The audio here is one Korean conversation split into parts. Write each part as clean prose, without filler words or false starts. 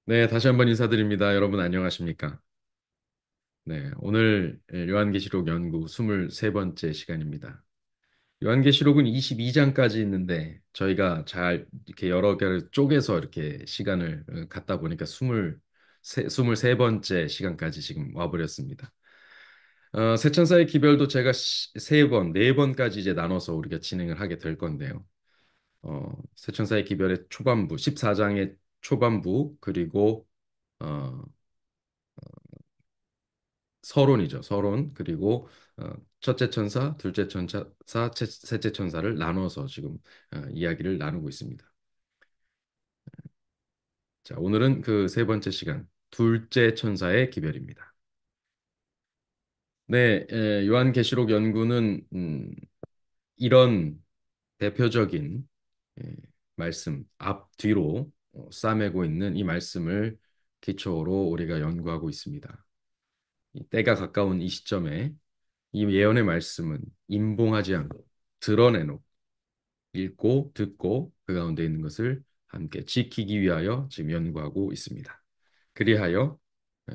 네, 다시 한번 인사드립니다. 여러분 안녕하십니까? 네, 오늘 요한계시록 연구 23번째 시간입니다. 요한계시록은 22장까지 있는데 저희가 잘 이렇게 여러 개를 쪼개서 이렇게 시간을 갖다 보니까 23번째 시간까지 지금 와버렸습니다. 새 천사의 기별도 제가 세 번, 네 번까지 이제 나눠서 우리가 진행을 하게 될 건데요. 새 천사의 기별의 초반부, 14장의 초반부, 그리고 어, 서론이죠. 서론 그리고 첫째 천사, 둘째 천사, 셋째 천사를 나눠서 지금 이야기를 나누고 있습니다. 자, 오늘은 그 세 번째 시간, 둘째 천사의 기별입니다. 네, 요한계시록 연구는 이런 대표적인 예, 말씀 앞뒤로 싸매고 있는 이 말씀을 기초로 우리가 연구하고 있습니다. 이 때가 가까운 이 시점에 이 예언의 말씀은 임봉하지 않고 드러내놓고 읽고 듣고 그 가운데 있는 것을 함께 지키기 위하여 지금 연구하고 있습니다. 그리하여 어,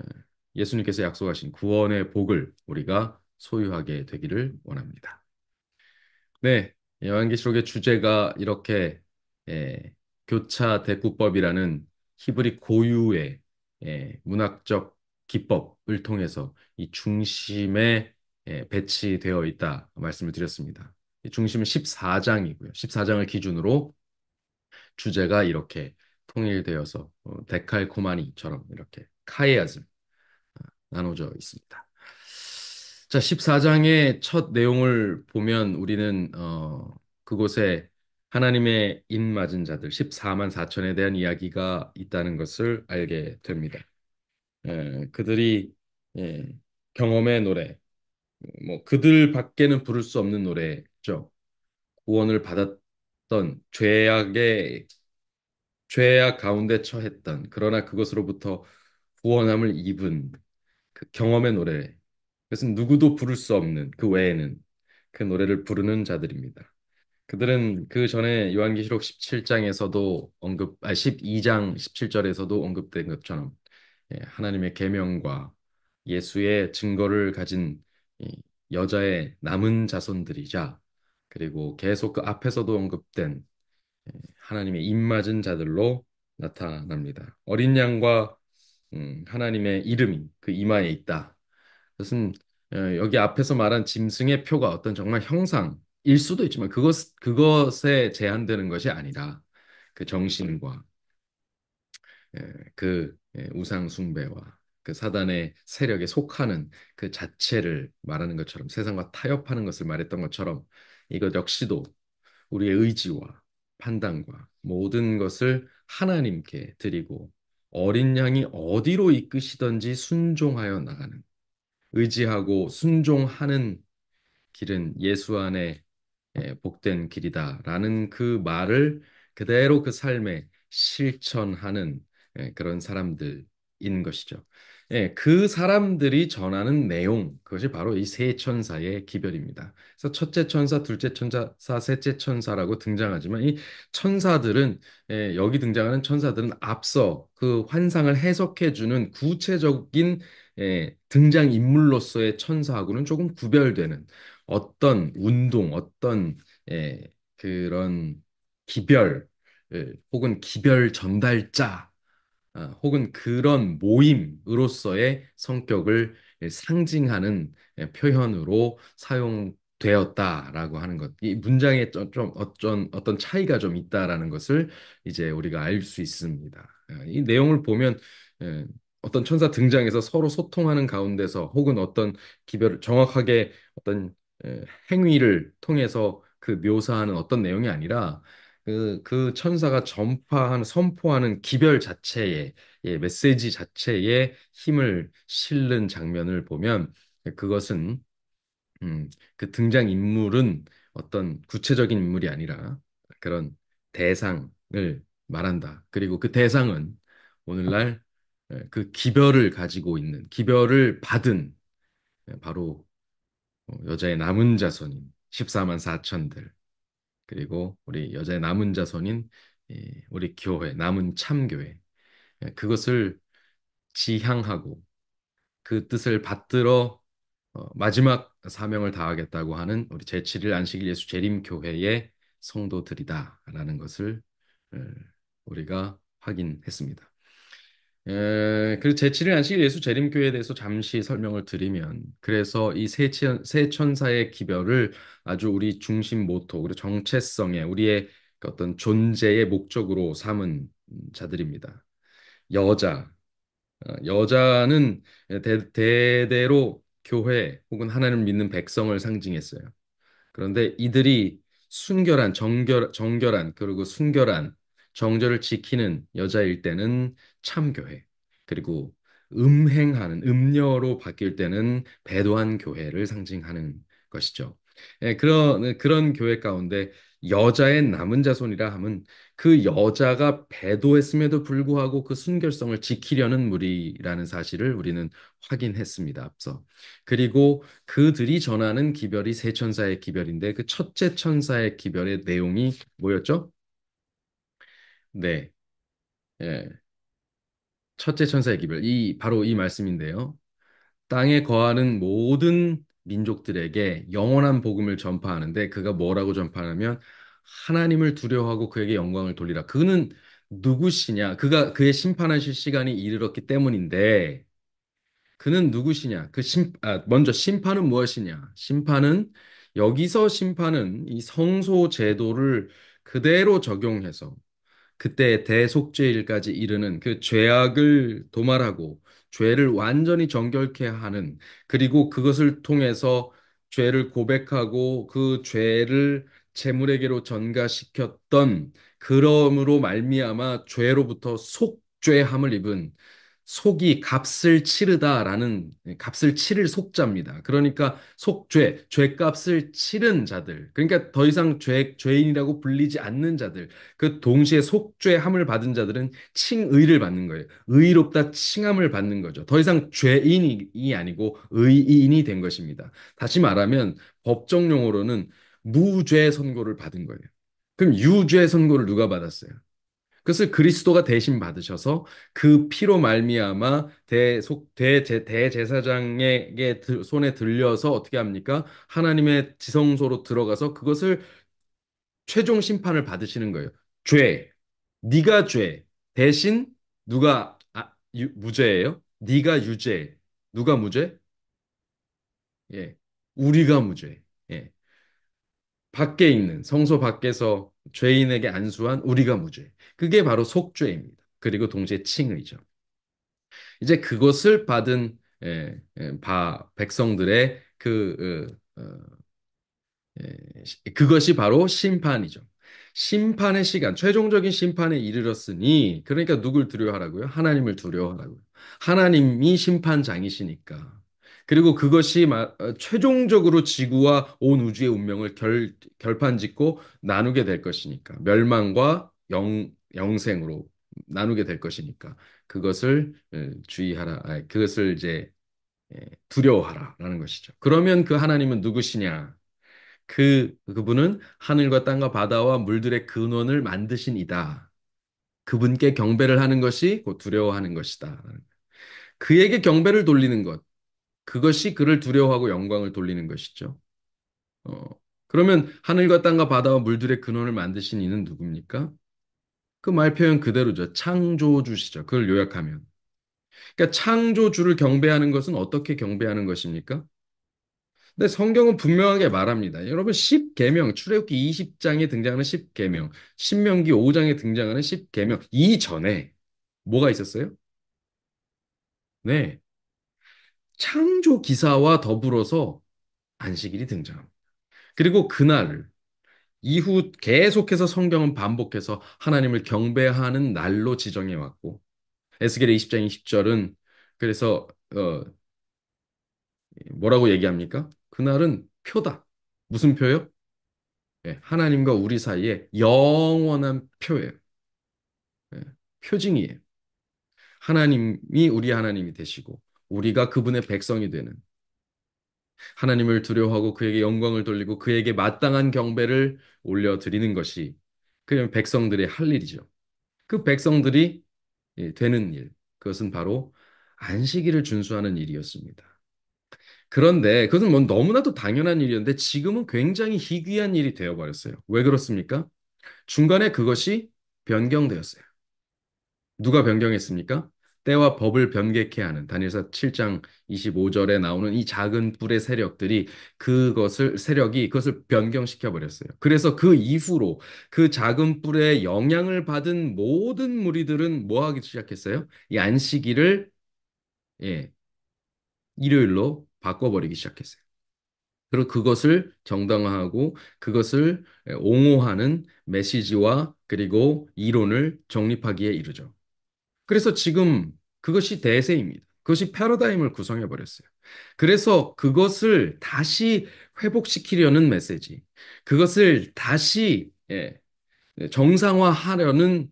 예수님께서 약속하신 구원의 복을 우리가 소유하게 되기를 원합니다. 네, 요한계시록의 주제가 이렇게 예, 교차 대구법이라는 히브리 고유의 문학적 기법을 통해서 이 중심에 배치되어 있다 말씀을 드렸습니다. 이 중심은 14장이고요. 14장을 기준으로 주제가 이렇게 통일되어서 데칼코마니처럼 이렇게 카이아즘 나눠져 있습니다. 자, 14장의 첫 내용을 보면 우리는 그곳에 하나님의 입맞은 자들 14만 4천에 대한 이야기가 있다는 것을 알게 됩니다. 그들이 예, 경험의 노래, 뭐 그들밖에는 부를 수 없는 노래죠. 구원을 받았던 죄악 가운데 처했던 그러나 그것으로부터 구원함을 입은 그 경험의 노래. 그것은 누구도 부를 수 없는 그 외에는 그 노래를 부르는 자들입니다. 그들은 그 전에 요한계시록 17장에서도 12장 17절에서도 언급된 것처럼 하나님의 계명과 예수의 증거를 가진 이 여자의 남은 자손들이자 그리고 계속 그 앞에서도 언급된 하나님의 입맞은 자들로 나타납니다. 어린 양과 하나님의 이름이 그 이마에 있다. 그것은 여기 앞에서 말한 짐승의 표가 어떤 정말 형상일 수도 있지만 그것에 제한되는 것이 아니라 그 정신과 그 우상 숭배와 그 사단의 세력에 속하는 그 자체를 말하는 것처럼 세상과 타협하는 것을 말했던 것처럼 이것 역시도 우리의 의지와 판단과 모든 것을 하나님께 드리고 어린 양이 어디로 이끄시던지 순종하여 나가는 의지하고 순종하는 길은 예수 안에 복된 길이다라는 그 말을 그대로 그 삶에 실천하는 그런 사람들인 것이죠. 그 사람들이 전하는 내용, 그것이 바로 이 세 천사의 기별입니다. 그래서 첫째 천사, 둘째 천사, 셋째 천사라고 등장하지만 이 천사들은 여기 등장하는 천사들은 앞서 그 환상을 해석해주는 구체적인 등장 인물로서의 천사하고는 조금 구별되는 어떤 운동, 어떤 그런 기별 혹은 기별 전달자 혹은 그런 모임으로서의 성격을 상징하는 표현으로 사용되었다라고 하는 것. 이 문장에 좀 어떤 차이가 좀 있다라는 것을 이제 우리가 알 수 있습니다. 이 내용을 보면 예, 어떤 천사 등장해서 서로 소통하는 가운데서 혹은 어떤 기별을 정확하게 어떤 행위를 통해서 그 묘사하는 어떤 내용이 아니라 그 천사가 전파하는 선포하는 기별 자체에 메시지 자체에 힘을 실는 장면을 보면 그것은 그 등장 인물은 어떤 구체적인 인물이 아니라 그런 대상을 말한다. 그리고 그 대상은 오늘날 그 기별을 가지고 있는 기별을 받은 바로 여자의 남은 자손인 14만 4천들 그리고 우리 여자의 남은 자손인 우리 교회 남은 참교회 그것을 지향하고 그 뜻을 받들어 마지막 사명을 다하겠다고 하는 우리 제7일 안식일 예수 재림교회의 성도들이다라는 것을 어, 우리가 확인했습니다. 그리고 제7일 안식일 예수 재림교회에 대해서 잠시 설명을 드리면, 그래서 이 세 천사의 기별을 아주 우리 중심 모토, 우리 정체성에 우리의 그 어떤 존재의 목적으로 삼은 자들입니다. 여자, 여자는 대대로 교회 혹은 하나님을 믿는 백성을 상징했어요. 그런데 이들이 정결한, 그리고 순결한 정절을 지키는 여자일 때는 참교회, 그리고 음녀로 바뀔 때는 배도한 교회를 상징하는 것이죠. 그런 교회 가운데 여자의 남은 자손이라 함은 그 여자가 배도했음에도 불구하고 그 순결성을 지키려는 무리라는 사실을 우리는 확인했습니다, 앞서. 그리고 그들이 전하는 기별이 세 천사의 기별인데 그 첫째 천사의 기별의 내용이 뭐였죠? 네, 예, 첫째 천사의 기별. 바로 이 말씀인데요. 땅에 거하는 모든 민족들에게 영원한 복음을 전파하는데 그가 뭐라고 전파하냐면 하나님을 두려워하고 그에게 영광을 돌리라. 그는 누구시냐? 그가 그의 심판하실 시간이 이르렀기 때문인데 그는 누구시냐? 먼저 심판은 무엇이냐? 여기서 심판은 이 성소 제도를 그대로 적용해서 그때 대속죄일까지 이르는 그 죄악을 도말하고 죄를 완전히 정결케 하는, 그리고 그것을 통해서 죄를 고백하고 그 죄를 재물에게로 전가시켰던, 그러므로 말미암아 죄로부터 속죄함을 입은, 속이 값을 치르다라는, 값을 치를 속자입니다. 그러니까 속죄, 죄값을 치른 자들, 그러니까 더 이상 죄인이라고 불리지 않는 자들, 그 동시에 속죄함을 받은 자들은 칭의를 받는 거예요. 의롭다 칭함을 받는 거죠. 더 이상 죄인이 아니고 의인이 된 것입니다. 다시 말하면 법정 용어로는 무죄 선고를 받은 거예요. 그럼 유죄 선고를 누가 받았어요? 그것을 그리스도가 대신 받으셔서 그 피로 말미암아 대제사장에게 손에 들려서 어떻게 합니까? 하나님의 지성소로 들어가서 그것을 최종 심판을 받으시는 거예요. 죄. 네가 죄. 대신 누가 무죄예요? 네가 유죄. 누가 무죄? 예. 우리가 무죄. 예. 밖에 있는 성소 밖에서 죄인에게 안수한 우리가 무죄. 그게 바로 속죄입니다. 그리고 동시에 칭의죠. 이제 그것을 받은 백성들의 그것이 바로 심판이죠. 심판의 시간, 최종적인 심판에 이르렀으니, 그러니까 누굴 두려워하라고요? 하나님을 두려워하라고요. 하나님이 심판장이시니까. 그리고 그것이 최종적으로 지구와 온 우주의 운명을 결판짓고 나누게 될 것이니까. 멸망과 영생으로 나누게 될 것이니까. 그것을 주의하라. 그것을 이제 두려워하라라는 것이죠. 그러면 그 하나님은 누구시냐? 그분은 하늘과 땅과 바다와 물들의 근원을 만드신 이다. 그분께 경배를 하는 것이 곧 두려워하는 것이다. 그에게 경배를 돌리는 것, 그것이 그를 두려워하고 영광을 돌리는 것이죠. 어, 그러면 하늘과 땅과 바다와 물들의 근원을 만드신 이는 누굽니까? 그 말 표현 그대로죠. 창조주시죠. 그걸 요약하면. 그러니까 창조주를 경배하는 것은 어떻게 경배하는 것입니까? 근데 성경은 분명하게 말합니다. 여러분 10계명, 출애굽기 20장에 등장하는 10계명, 신명기 5장에 등장하는 10계명 이전에 뭐가 있었어요? 네. 창조 기사와 더불어서 안식일이 등장합니다. 그리고 그날 이후 계속해서 성경은 반복해서 하나님을 경배하는 날로 지정해 왔고 에스겔 20장 20절은 그래서 뭐라고 얘기합니까? 그날은 표다. 무슨 표요? 하나님과 우리 사이에 영원한 표예요. 예, 표징이에요. 하나님이 우리 하나님이 되시고 우리가 그분의 백성이 되는, 하나님을 두려워하고 그에게 영광을 돌리고 그에게 마땅한 경배를 올려드리는 것이 그냥 백성들의 할 일이죠. 그 백성들이 되는 일. 그것은 바로 안식일을 준수하는 일이었습니다. 그런데 그것은 뭐 너무나도 당연한 일이었는데 지금은 굉장히 희귀한 일이 되어버렸어요. 왜 그렇습니까? 중간에 그것이 변경되었어요. 누가 변경했습니까? 때와 법을 변개케 하는 다니엘서 7장 25절에 나오는 이 작은 뿔의 세력들이 세력이 그것을 변경시켜 버렸어요. 그래서 그 이후로 그 작은 뿔의 영향을 받은 모든 무리들은 뭐 하기 시작했어요? 이 안식일을 예, 일요일로 바꿔버리기 시작했어요. 그리고 그것을 정당화하고 그것을 옹호하는 메시지와 그리고 이론을 정립하기에 이르죠. 그래서 지금 그것이 대세입니다. 그것이 패러다임을 구성해 버렸어요. 그래서 그것을 다시 회복시키려는 메시지, 그것을 다시 정상화하려는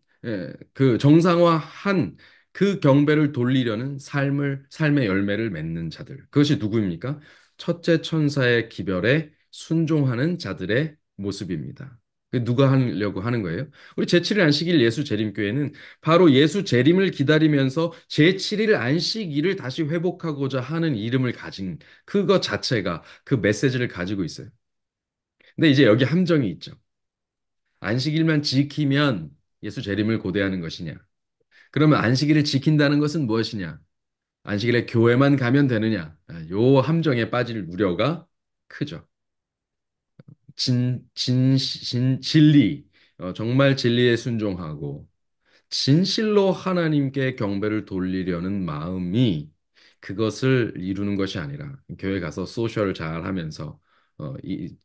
그 정상화한 그 경배를 돌리려는 삶의 열매를 맺는 자들. 그것이 누구입니까? 첫째 천사의 기별에 순종하는 자들의 모습입니다. 그 누가 하려고 하는 거예요? 우리 제7일 안식일 예수 재림교회는 바로 예수 재림을 기다리면서 제7일 안식일을 다시 회복하고자 하는 이름을 가진 그것 자체가 그 메시지를 가지고 있어요. 근데 이제 여기 함정이 있죠. 안식일만 지키면 예수 재림을 고대하는 것이냐? 그러면 안식일을 지킨다는 것은 무엇이냐? 안식일에 교회만 가면 되느냐? 요 함정에 빠질 우려가 크죠. 진리, 정말 진리에 순종하고 진실로 하나님께 경배를 돌리려는 마음이 그것을 이루는 것이 아니라 교회 가서 소셜 잘 하면서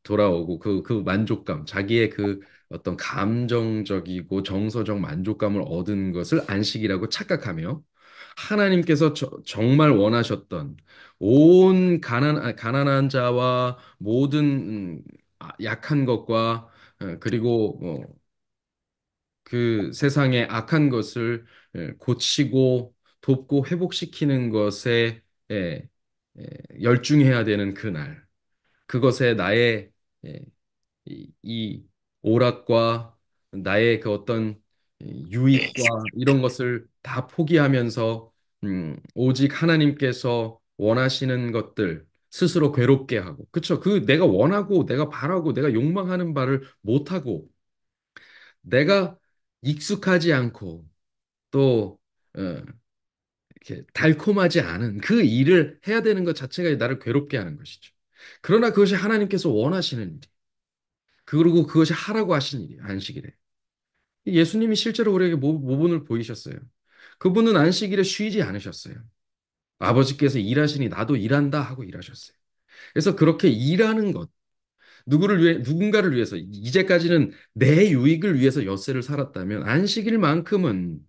돌아오고 그 만족감, 자기의 그 어떤 감정적이고 정서적 만족감을 얻은 것을 안식이라고 착각하며 하나님께서 정말 원하셨던 온 가난한 자와 모든 약한 것과 그리고 그 세상의 악한 것을 고치고 돕고 회복시키는 것에 예, 열중해야 되는 그날. 그것에 나의 예, 이 오락과 나의 그 어떤 유익과 이런 것을 다 포기하면서 오직 하나님께서 원하시는 것들 스스로 괴롭게 하고 그쵸? 그 내가 원하고 내가 바라고 내가 욕망하는 바를 못하고 내가 익숙하지 않고 또 이렇게 달콤하지 않은 그 일을 해야 되는 것 자체가 나를 괴롭게 하는 것이죠. 그러나 그것이 하나님께서 원하시는 일. 그리고 그것이 하라고 하신 일이에요. 안식일에. 예수님이 실제로 우리에게 모본을 보이셨어요. 그분은 안식일에 쉬지 않으셨어요. 아버지께서 일하시니 나도 일한다 하고 일하셨어요. 그래서 그렇게 일하는 것, 누군가를 위해서, 이제까지는 내 유익을 위해서 엿새를 살았다면 안식일만큼은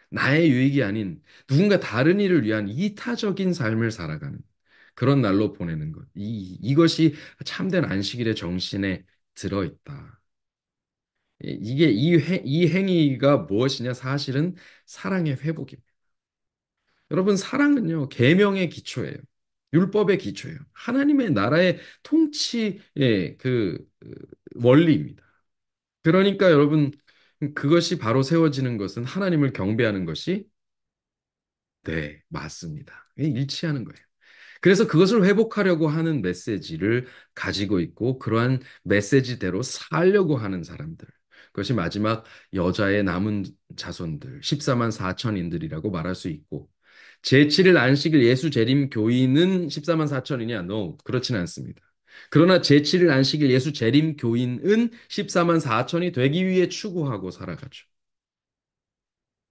나의 유익이 아닌 누군가 다른 일을 위한 이타적인 삶을 살아가는 그런 날로 보내는 것. 이것이 참된 안식일의 정신에 들어있다. 이게 이 행위가 무엇이냐? 사실은 사랑의 회복입니다. 여러분, 사랑은요, 계명의 기초예요. 율법의 기초예요. 하나님의 나라의 통치의 원리입니다. 그러니까 여러분, 그것이 바로 세워지는 것은 하나님을 경배하는 것이 네, 맞습니다. 일치하는 거예요. 그래서 그것을 회복하려고 하는 메시지를 가지고 있고 그러한 메시지대로 살려고 하는 사람들. 그것이 마지막 여자의 남은 자손들, 14만 4천인들이라고 말할 수 있고 제7일 안식일 예수 재림 교인은 14만 4천이냐? No, 그렇지는 않습니다. 그러나 제7일 안식일 예수 재림 교인은 14만 4천이 되기 위해 추구하고 살아가죠.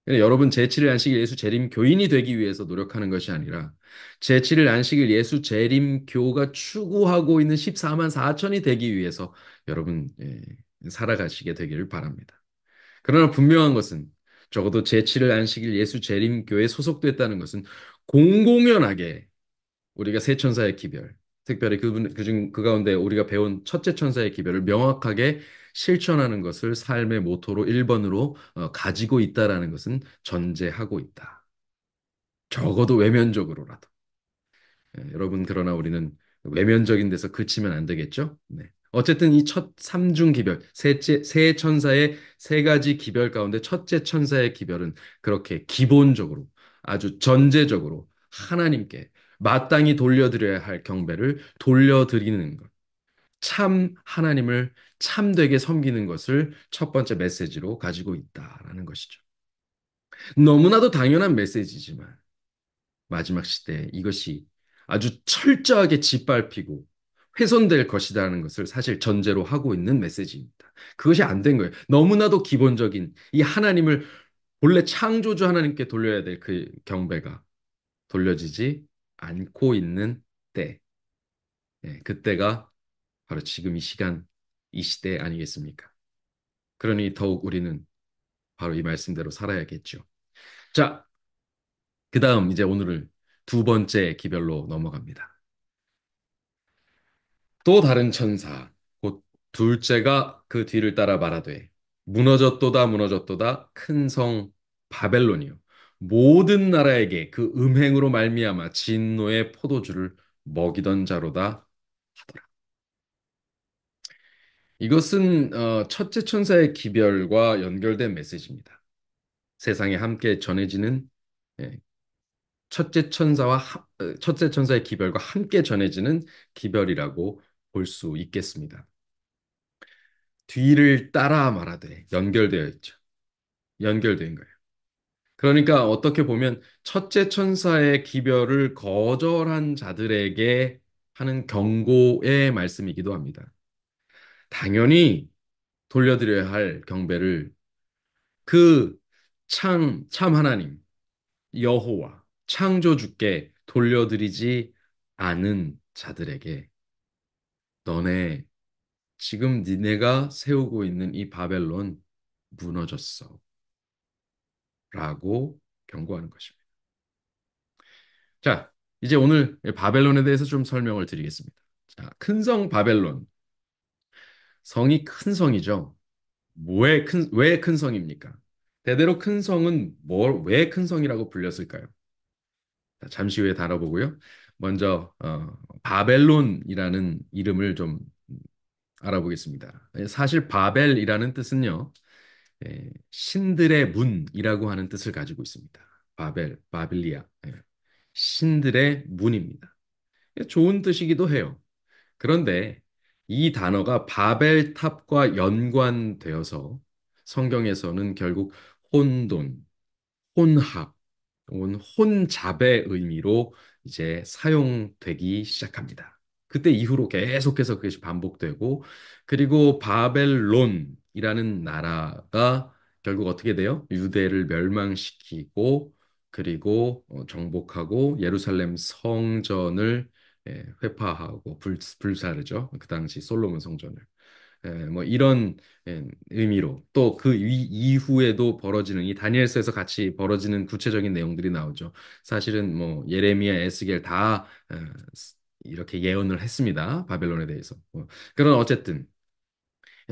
여러분 제7일 안식일 예수 재림 교인이 되기 위해서 노력하는 것이 아니라 제7일 안식일 예수 재림 교가 추구하고 있는 14만 4천이 되기 위해서 여러분 살아가시게 되기를 바랍니다. 그러나 분명한 것은 적어도 제7일 안식일 예수 재림 교에 소속됐다는 것은 공공연하게 우리가 세 천사의 기별, 특별히 그 가운데 우리가 배운 첫째 천사의 기별을 명확하게 실천하는 것을 삶의 모토로 1번으로 가지고 있다라는 것은 전제하고 있다. 적어도 외면적으로라도. 여러분, 그러나 우리는 외면적인 데서 그치면 안 되겠죠? 네. 어쨌든 이 첫 삼중 기별, 세 천사의 세 가지 기별 가운데 첫째 천사의 기별은 그렇게 기본적으로 아주 전제적으로 하나님께 마땅히 돌려드려야 할 경배를 돌려드리는 것. 참 하나님을 참되게 섬기는 것을 첫 번째 메시지로 가지고 있다라는 것이죠. 너무나도 당연한 메시지지만 마지막 시대에 이것이 아주 철저하게 짓밟히고 훼손될 것이라는 것을 사실 전제로 하고 있는 메시지입니다. 그것이 안 된 거예요. 너무나도 기본적인 이 하나님을 본래 창조주 하나님께 돌려야 될 그 경배가 돌려지지 않고 있는 때, 그때가 바로 지금 이 시간, 이 시대 아니겠습니까? 그러니 더욱 우리는 바로 이 말씀대로 살아야겠죠. 자, 그 다음 이제 오늘을 두 번째 기별로 넘어갑니다. 또 다른 천사, 곧 둘째가 그 뒤를 따라 말하되, 무너졌도다 무너졌도다 큰 성 바벨론이요 모든 나라에게 그 음행으로 말미암아 진노의 포도주를 먹이던 자로다 하더라. 이것은 첫째 천사의 기별과 연결된 메시지입니다. 세상에 함께 전해지는 예, 첫째 천사의 기별과 함께 전해지는 기별이라고 볼 수 있겠습니다. 뒤를 따라 말하되 연결되어 있죠. 연결된 거예요. 그러니까 어떻게 보면 첫째 천사의 기별을 거절한 자들에게 하는 경고의 말씀이기도 합니다. 당연히 돌려드려야 할 경배를 그 참 하나님, 여호와, 창조주께 돌려드리지 않은 자들에게 너네 지금 니네가 세우고 있는 이 바벨론 무너졌어. 라고 경고하는 것입니다. 자, 이제 오늘 바벨론에 대해서 좀 설명을 드리겠습니다. 자, 큰 성 바벨론. 성이 큰 성이죠. 왜 큰 성입니까? 대대로 큰 성은 왜 큰 성이라고 불렸을까요? 자, 잠시 후에 다뤄보고요. 먼저, 바벨론이라는 이름을 좀 알아보겠습니다. 사실 바벨이라는 뜻은요, 신들의 문이라고 하는 뜻을 가지고 있습니다. 바빌리아. 신들의 문입니다. 좋은 뜻이기도 해요. 그런데 이 단어가 바벨탑과 연관되어서 성경에서는 결국 혼돈, 혼합, 혹은 혼잡의 의미로 이제 사용되기 시작합니다. 그때 이후로 계속해서 그것이 반복되고, 그리고 바벨론이라는 나라가 결국 어떻게 돼요? 유대를 멸망시키고, 그리고 정복하고 예루살렘 성전을 회파하고 불사르죠. 그 당시 솔로몬 성전을. 뭐 이런 의미로 또 그 이후에도 벌어지는 이 다니엘서에서 같이 벌어지는 구체적인 내용들이 나오죠. 사실은 뭐 예레미야, 에스겔 다 이렇게 예언을 했습니다. 바벨론에 대해서. 그런 어쨌든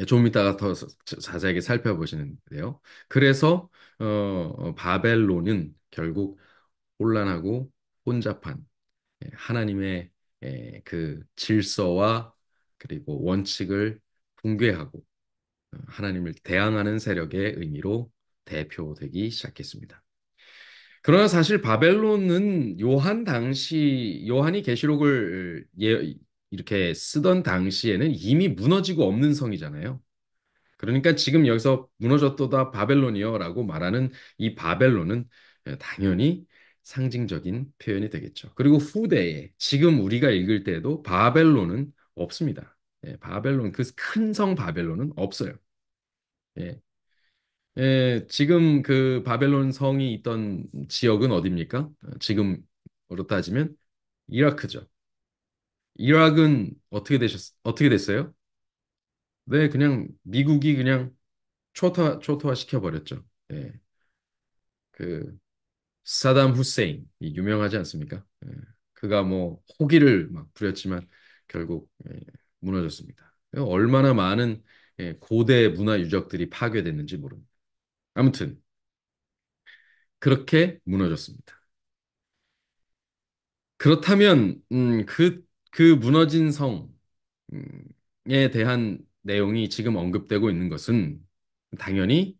좀 이따가 더 자세하게 살펴보시는데요. 그래서 바벨론은 결국 혼란하고 혼잡한 하나님의 그 질서와 그리고 원칙을 붕괴하고 하나님을 대항하는 세력의 의미로 대표되기 시작했습니다. 그러나 사실 바벨론은 요한이 계시록을 이렇게 쓰던 당시에는 이미 무너지고 없는 성이잖아요. 그러니까 지금 여기서 무너졌도다 바벨론이여라고 말하는 이 바벨론은 당연히 상징적인 표현이 되겠죠. 그리고 후대에 지금 우리가 읽을 때에도 바벨론은 없습니다. 바벨론 그 큰 성 바벨론은 없어요. 예. 지금 그 바벨론 성이 있던 지역은 어디입니까? 지금으로 따지면 이라크죠. 이락은 어떻게 됐어요? 네, 그냥 미국이 그냥 초토화 시켜버렸죠. 예. 그 사담 후세인 유명하지 않습니까? 그가 뭐 호기를 막 부렸지만 결국 무너졌습니다. 얼마나 많은 고대 문화 유적들이 파괴됐는지 모릅니다. 아무튼 그렇게 무너졌습니다. 그렇다면 그 무너진 성, 음, 대한 내용이 지금 언급되고 있는 것은 당연히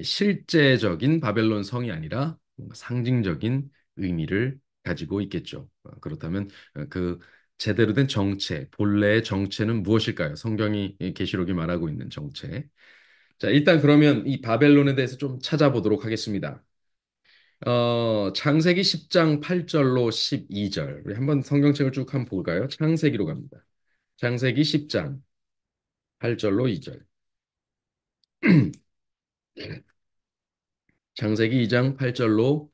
실제적인 바벨론 성이 아니라 뭔가 상징적인 의미를 가지고 있겠죠. 그렇다면 그 제대로 된 정체, 본래의 정체는 무엇일까요? 성경이 이 계시록이 말하고 있는 정체. 자, 일단 그러면 이 바벨론에 대해서 좀 찾아보도록 하겠습니다. 창세기 10장 8절로 12절. 우리 한번 성경책을 쭉 한번 볼까요? 창세기로 갑니다. 창세기 10장 8절로 2절. 창세기 2장 8절로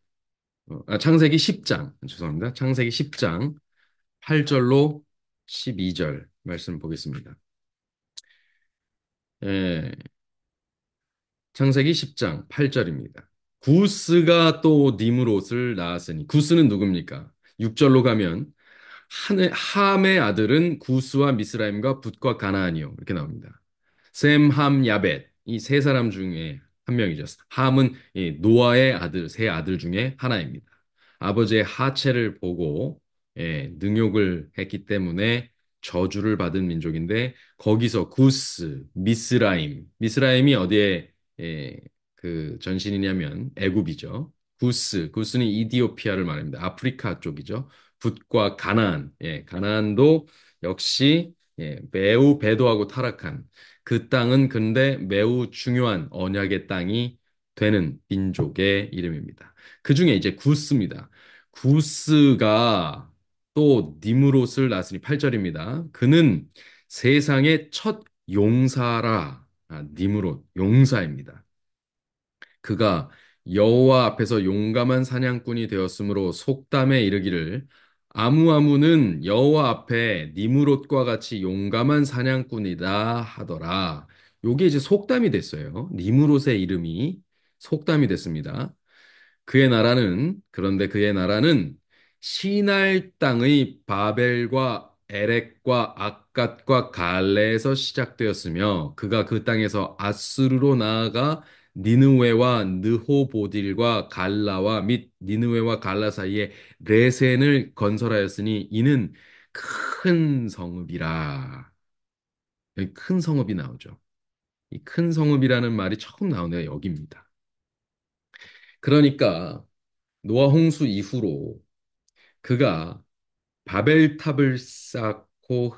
창세기 10장 죄송합니다. 창세기 10장 8절로 12절 말씀 보겠습니다. 예, 창세기 10장 8절입니다. 구스가 또 니므롯을 낳았으니 구스는 누굽니까? 6절로 가면 함의 아들은 구스와 미스라임과 붓과 가나안이요 이렇게 나옵니다. 셈, 함, 야벳 이 세 사람 중에 한 명이죠. 함은 이 노아의 아들 세 아들 중에 하나입니다. 아버지의 하체를 보고 능욕을 했기 때문에 저주를 받은 민족인데 거기서 구스, 미스라임이 어디에 그 전신이냐면 애굽이죠. 구스는 이디오피아를 말합니다. 아프리카 쪽이죠. 붓과 가나안, 가나안도 역시 매우 배도하고 타락한 그 땅은 근데 매우 중요한 언약의 땅이 되는 민족의 이름입니다. 그 중에 이제 구스입니다. 구스가 또 니므롯을 낳았으니 8절입니다. 그는 세상의 첫 용사라. 니므롯, 용사입니다. 그가 여호와 앞에서 용감한 사냥꾼이 되었으므로 속담에 이르기를 아무는 여호와 앞에 니므롯과 같이 용감한 사냥꾼이다 하더라. 요게 이제 속담이 됐어요. 니므롯의 이름이 속담이 됐습니다. 그런데 그의 나라는 시날 땅의 바벨과 에렉과 악갓과 갈레에서 시작되었으며 그가 그 땅에서 아수르로 나아가 니느웨와 느호보딜과 갈라와 및 니느웨와 갈라 사이에 레센을 건설하였으니 이는 큰 성읍이라. 여기 큰 성읍이 나오죠. 이 큰 성읍이라는 말이 처음 나오네요. 여기입니다. 그러니까 노아 홍수 이후로 그가 바벨탑을 쌓고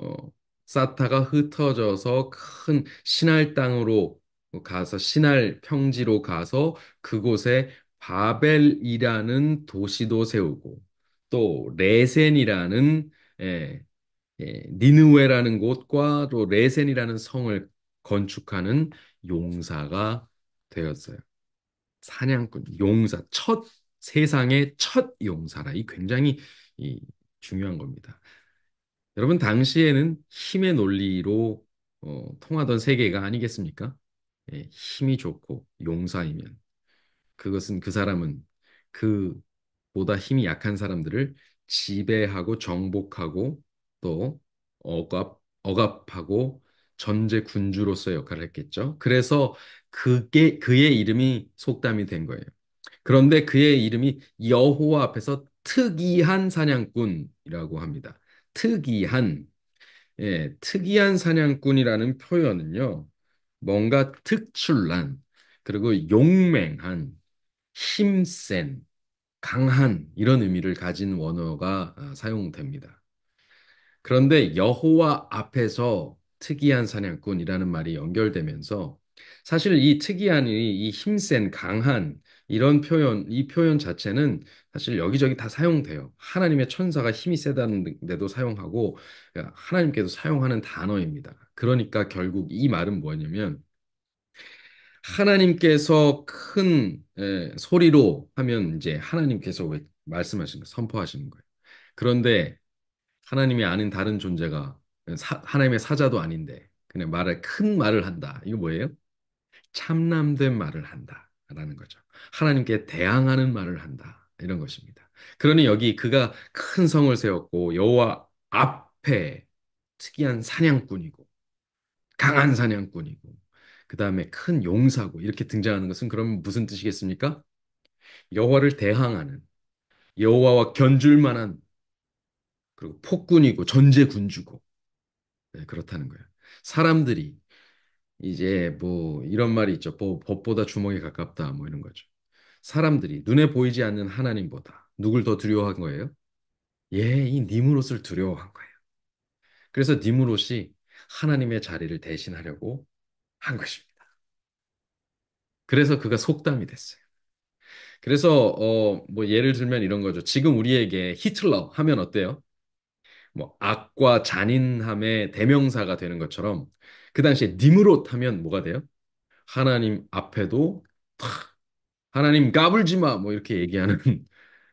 어, 쌓다가 흩어져서 큰 신할 땅으로 가서 신할 평지로 가서 그곳에 바벨이라는 도시도 세우고 또 레센이라는 예, 니느웨라는 곳과 또 레센이라는 성을 건축하는 용사가 되었어요. 사냥꾼, 용사, 세상의 첫 용사라. 이 굉장히 이, 중요한 겁니다. 여러분, 당시에는 힘의 논리로 통하던 세계가 아니겠습니까? 힘이 좋고 용사이면 그것은 그 사람은 그보다 힘이 약한 사람들을 지배하고 정복하고 또 억압하고 전제 군주로서의 역할을 했겠죠. 그래서 그게 그의 이름이 속담이 된 거예요. 그런데 그의 이름이 여호와 앞에서 특이한 사냥꾼이라고 합니다. 특이한, 특이한 사냥꾼이라는 표현은요, 뭔가 특출난, 그리고 용맹한, 힘센, 강한 이런 의미를 가진 원어가 사용됩니다. 그런데 여호와 앞에서 특이한 사냥꾼이라는 말이 연결되면서 사실 이 특이한 이 힘센 강한 이런 표현 이 표현 자체는 사실 여기저기 다 사용돼요. 하나님의 천사가 힘이 세다는 데도 사용하고 하나님께도 사용하는 단어입니다. 그러니까 결국 이 말은 뭐냐면 하나님께서 큰 소리로 하면 이제 하나님께서 왜 말씀하시는 거예요. 선포하시는 거예요. 그런데 하나님이 아는 다른 존재가 하나님의 사자도 아닌데 그냥 큰 말을 한다. 이거 뭐예요? 참남된 말을 한다라는 거죠. 하나님께 대항하는 말을 한다. 이런 것입니다. 그러니 여기 그가 큰 성을 세웠고 여호와 앞에 특이한 사냥꾼이고 강한 사냥꾼이고 그다음에 큰 용사고 이렇게 등장하는 것은 그럼 무슨 뜻이겠습니까? 여호와를 대항하는 여호와와 견줄 만한 그리고 폭군이고 전제군주고 네, 그렇다는 거예요. 사람들이 이제 뭐 이런 말이 있죠. 법보다 주먹에 가깝다 뭐 이런 거죠. 사람들이 눈에 보이지 않는 하나님보다 누굴 더 두려워한 거예요? 예, 이 니무롯을 두려워한 거예요. 그래서 니무롯이 하나님의 자리를 대신하려고 한 것입니다. 그래서 그가 속담이 됐어요. 그래서 뭐 예를 들면 이런 거죠. 지금 우리에게 히틀러 하면 어때요? 뭐 악과 잔인함의 대명사가 되는 것처럼 그 당시에 니무롯 하면 뭐가 돼요? 하나님 앞에도 탁 하나님 까불지 마 뭐 이렇게 얘기하는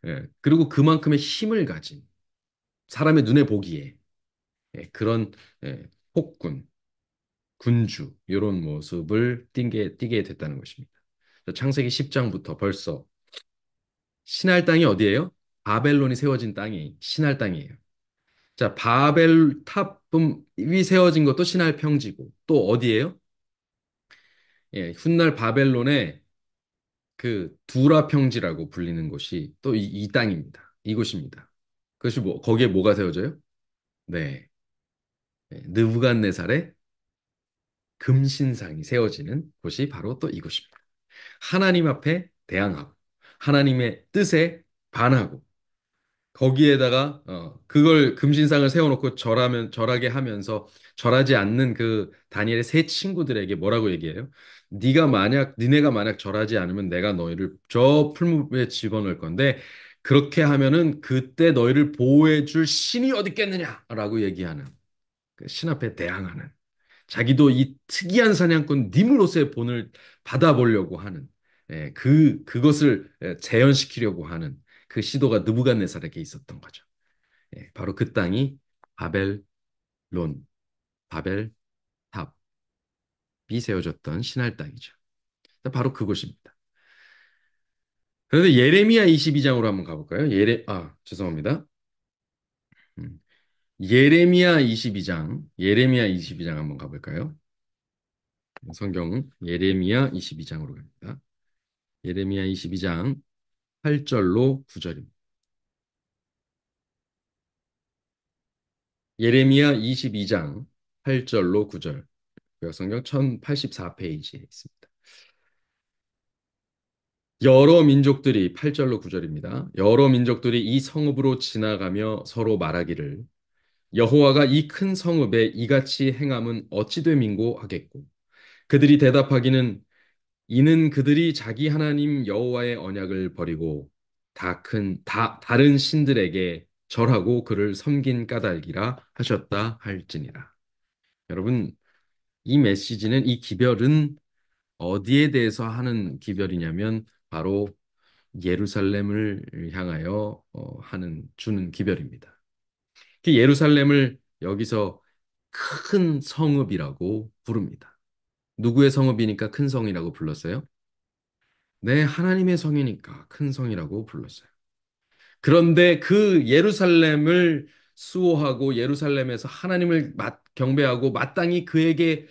예, 그리고 그만큼의 힘을 가진 사람의 눈에 보기에 예, 그런 예, 폭군, 군주 이런 모습을 띠게 됐다는 것입니다. 창세기 10장부터 벌써 신할 땅이 어디예요? 바벨론이 세워진 땅이 신할 땅이에요. 자, 바벨 탑이 세워진 것도 신할 평지고 또 어디예요? 예, 훗날 바벨론의 그 두라 평지라고 불리는 곳이 또 이 땅입니다. 이곳입니다. 그것이 뭐 거기에 뭐가 세워져요? 네, 네, 느부갓네살의 금신상이 세워지는 곳이 바로 또 이곳입니다. 하나님 앞에 대항하고 하나님의 뜻에 반하고 거기에다가 그걸 금신상을 세워놓고 절하게 하면서 절하지 않는 그 다니엘의 세 친구들에게 뭐라고 얘기해요? 니네가 만약 절하지 않으면 내가 너희를 저 풀무불에 집어넣을 건데 그렇게 하면은 그때 너희를 보호해 줄 신이 어디 있겠느냐라고 얘기하는 그신 앞에 대항하는 자기도 이 특이한 사냥꾼 니무롯의 본을 받아보려고 하는 그것을 재현시키려고 하는 그 시도가 느부갓네살에게 있었던 거죠. 바로 그 땅이 바벨론, 바벨 탑이 세워졌던 신할 땅이죠. 바로 그곳입니다. 그런데 예레미야 22장으로 한번 가볼까요? 죄송합니다. 음, 예레미야 22장 한번 가볼까요? 성경 예레미야 22장으로 갑니다. 예레미야 22장 8절로 9절입니다. 예레미야 22장 8절로 9절. 성경 1084페이지에 있습니다. 여러 민족들이 8절로 9절입니다. 여러 민족들이 이 성읍으로 지나가며 서로 말하기를 여호와가 이 큰 성읍에 이같이 행함은 어찌 됨인고 하겠고 그들이 대답하기는 이는 그들이 자기 하나님 여호와의 언약을 버리고 다른 신들에게 절하고 그를 섬긴 까닭이라 하셨다 할지니라. 여러분, 이 메시지는 이 기별은 어디에 대해서 하는 기별이냐면 바로 예루살렘을 향하여 주는 기별입니다. 그 예루살렘을 여기서 큰 성읍이라고 부릅니다. 누구의 성읍이니까 큰 성이라고 불렀어요? 네, 하나님의 성이니까 큰 성이라고 불렀어요. 그런데 그 예루살렘을 수호하고 예루살렘에서 하나님을 경배하고 마땅히 그에게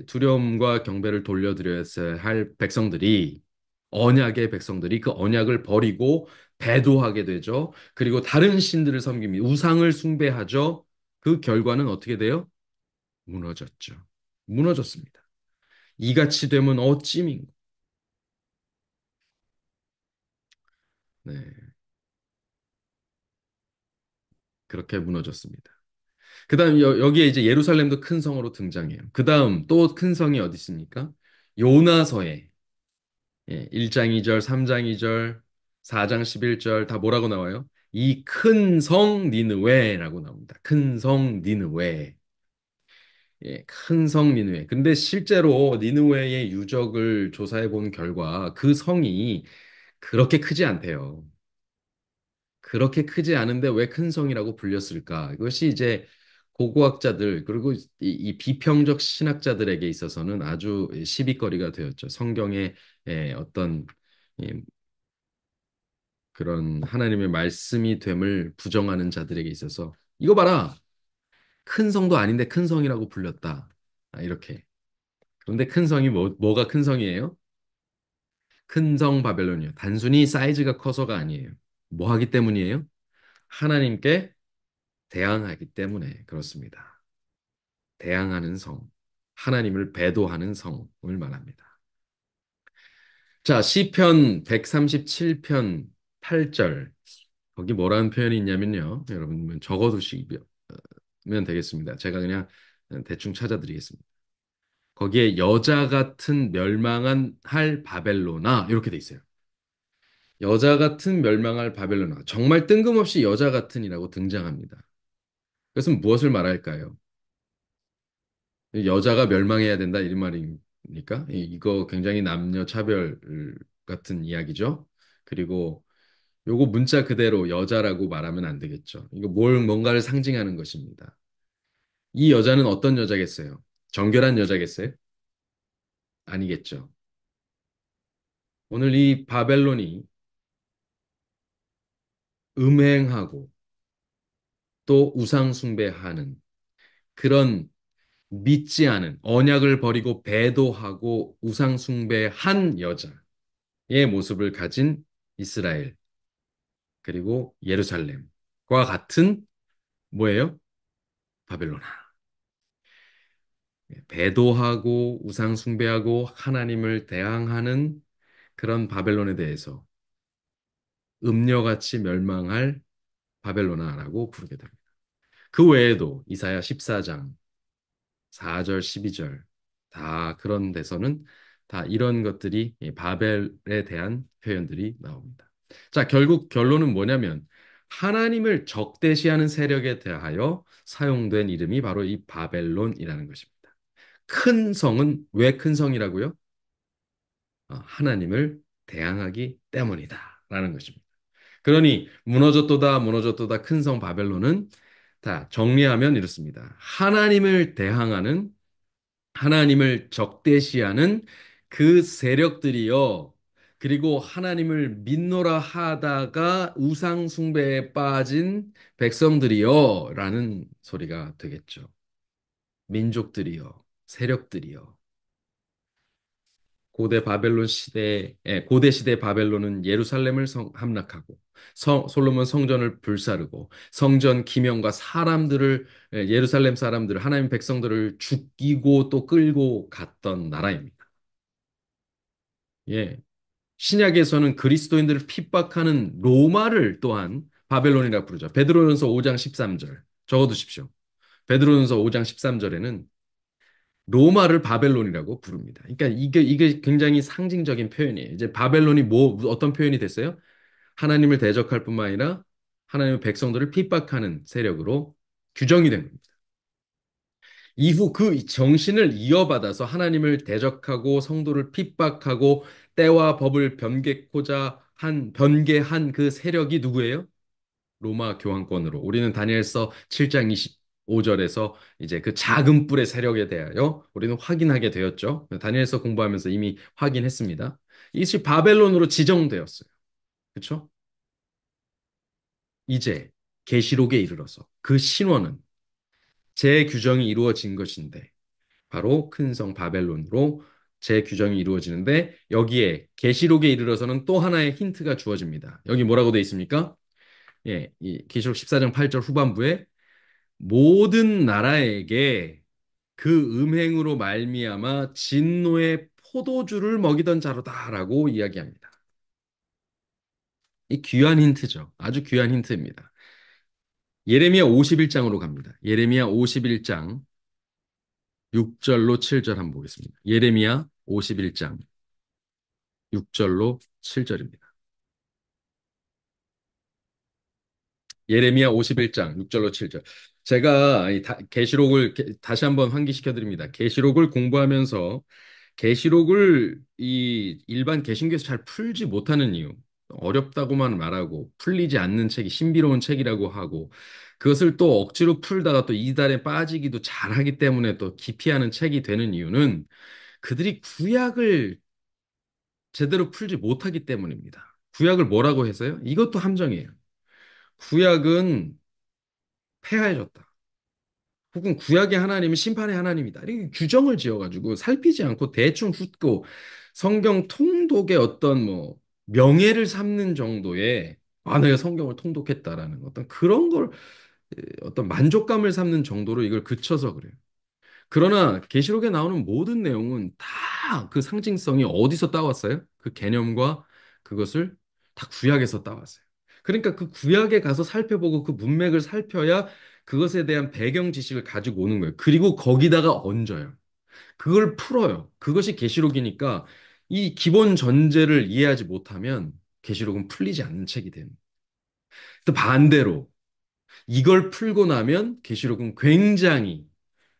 두려움과 경배를 돌려드렸어야 할 백성들이 언약의 백성들이 그 언약을 버리고 배도하게 되죠. 그리고 다른 신들을 섬깁니다. 우상을 숭배하죠. 그 결과는 어떻게 돼요? 무너졌죠. 무너졌습니다. 이같이 되면 어찌민고. 네, 그렇게 무너졌습니다. 그다음 여기에 이제 예루살렘도 큰 성으로 등장해요. 그다음 또 큰 성이 어디 있습니까? 요나서에 1장 2절, 3장 2절, 4장 11절 다 뭐라고 나와요? 이 큰 성 니느웨라고 나옵니다. 큰 성 니느웨. 예, 큰 성 니느웨. 근데 실제로 니느웨의 유적을 조사해 본 결과 그 성이 그렇게 크지 않대요. 그렇게 크지 않은데 왜 큰 성이라고 불렸을까? 이것이 이제 고고학자들 그리고 이 비평적 신학자들에게 있어서는 아주 시비거리가 되었죠. 성경의 어떤 예, 그런 하나님의 말씀이 됨을 부정하는 자들에게 있어서 이거 봐라. 큰 성도 아닌데 큰 성이라고 불렸다. 이렇게. 그런데 큰 성이 뭐가 큰 성이에요? 큰 성 바벨론이요. 단순히 사이즈가 커서가 아니에요. 뭐 하기 때문이에요? 하나님께 대항하기 때문에 그렇습니다. 대항하는 성, 하나님을 배도하는 성을 말합니다. 자, 시편 137편 8절. 거기 뭐라는 표현이 있냐면요. 여러분 적어두시면 되겠습니다. 제가 그냥 대충 찾아드리겠습니다. 거기에 여자 같은 멸망한 할 바벨로나 이렇게 돼 있어요. 여자 같은 멸망할 바벨로나. 정말 뜬금없이 여자 같은이라고 등장합니다. 그것은 무엇을 말할까요? 여자가 멸망해야 된다 이런 말입니까? 이거 굉장히 남녀 차별 같은 이야기죠. 그리고 요거 문자 그대로 여자라고 말하면 안 되겠죠. 이거 뭔가를 상징하는 것입니다. 이 여자는 어떤 여자겠어요? 정결한 여자겠어요? 아니겠죠. 오늘 이 바벨론이 음행하고 또 우상 숭배하는 그런 믿지 않은 언약을 버리고 배도하고 우상 숭배한 여자의 모습을 가진 이스라엘 그리고 예루살렘과 같은 뭐예요? 바벨로나. 배도하고 우상 숭배하고 하나님을 대항하는 그런 바벨론에 대해서 음녀같이 멸망할 바벨로나라고 부르게 됩니다. 그 외에도 이사야 14장 4절, 12절 다 그런 데서는 다 이런 것들이 이 바벨에 대한 표현들이 나옵니다. 자, 결국 결론은 뭐냐면 하나님을 적대시하는 세력에 대하여 사용된 이름이 바로 이 바벨론이라는 것입니다. 큰 성은 왜 큰 성이라고요? 하나님을 대항하기 때문이다라는 것입니다. 그러니 무너졌도다 무너졌도다 큰 성 바벨론은 다 정리하면 이렇습니다. 하나님을 대항하는 하나님을 적대시하는 그 세력들이요. 그리고 하나님을 믿노라 하다가 우상 숭배에 빠진 백성들이요. 라는 소리가 되겠죠. 민족들이요. 세력들이요. 고대 시대 바벨론은 예루살렘을 함락하고 솔로몬 성전을 불사르고 성전 기명과 예루살렘 사람들을 하나님 백성들을 죽이고 또 끌고 갔던 나라입니다. 예. 신약에서는 그리스도인들을 핍박하는 로마를 또한 바벨론이라 부르죠. 베드로전서 5장 13절. 적어두십시오. 베드로전서 5장 13절에는 로마를 바벨론이라고 부릅니다. 그러니까 이게 굉장히 상징적인 표현이에요. 이제 바벨론이 어떤 표현이 됐어요? 하나님을 대적할 뿐만 아니라 하나님의 백성들을 핍박하는 세력으로 규정이 된 겁니다. 이후 그 정신을 이어받아서 하나님을 대적하고 성도를 핍박하고 때와 법을 변개한 그 세력이 누구예요? 로마 교황권으로 우리는 다니엘서 7장 25절에서 이제 그 작은 뿔의 세력에 대하여 우리는 확인하게 되었죠. 다니엘서 공부하면서 이미 확인했습니다. 이것이 바벨론으로 지정되었어요. 그렇죠? 이제 계시록에 이르러서 그 신원은 재규정이 이루어진 것인데 바로 큰 성 바벨론으로 재규정이 이루어지는데 여기에 계시록에 이르러서는 또 하나의 힌트가 주어집니다. 여기 뭐라고 돼 있습니까? 예, 이 계시록 14장 8절 후반부에 모든 나라에게 그 음행으로 말미암아 진노의 포도주를 먹이던 자로다라고 이야기합니다. 이 귀한 힌트죠. 아주 귀한 힌트입니다. 예레미야 51장으로 갑니다. 예레미야 51장 6절로 7절 한번 보겠습니다. 예레미야 51장 6절로 7절입니다. 예레미야 51장 6절로 7절. 제가 계시록을 다시 한번 환기시켜 드립니다. 계시록을 공부하면서 계시록을 이 일반 개신교에서 잘 풀지 못하는 이유, 어렵다고만 말하고 풀리지 않는 책이 신비로운 책이라고 하고 그것을 또 억지로 풀다가 또 이달에 빠지기도 잘하기 때문에 또 기피하는 책이 되는 이유는 그들이 구약을 제대로 풀지 못하기 때문입니다. 구약을 뭐라고 해서요? 이것도 함정이에요. 구약은 폐하해졌다. 혹은 구약의 하나님은 심판의 하나님이다. 이렇게 규정을 지어가지고 살피지 않고 대충 훑고 성경 통독의 어떤 뭐 명예를 삼는 정도의 내가 성경을 통독했다라는 어떤 그런 걸 어떤 만족감을 삼는 정도로 이걸 그쳐서 그래요. 그러나 계시록에 나오는 모든 내용은 다 그 상징성이 어디서 따왔어요? 그 개념과 그것을 다 구약에서 따왔어요. 그러니까 그 구약에 가서 살펴보고 그 문맥을 살펴야 그것에 대한 배경 지식을 가지고 오는 거예요. 그리고 거기다가 얹어요. 그걸 풀어요. 그것이 계시록이니까 이 기본 전제를 이해하지 못하면 계시록은 풀리지 않는 책이 됩니다. 또 반대로 이걸 풀고 나면 계시록은 굉장히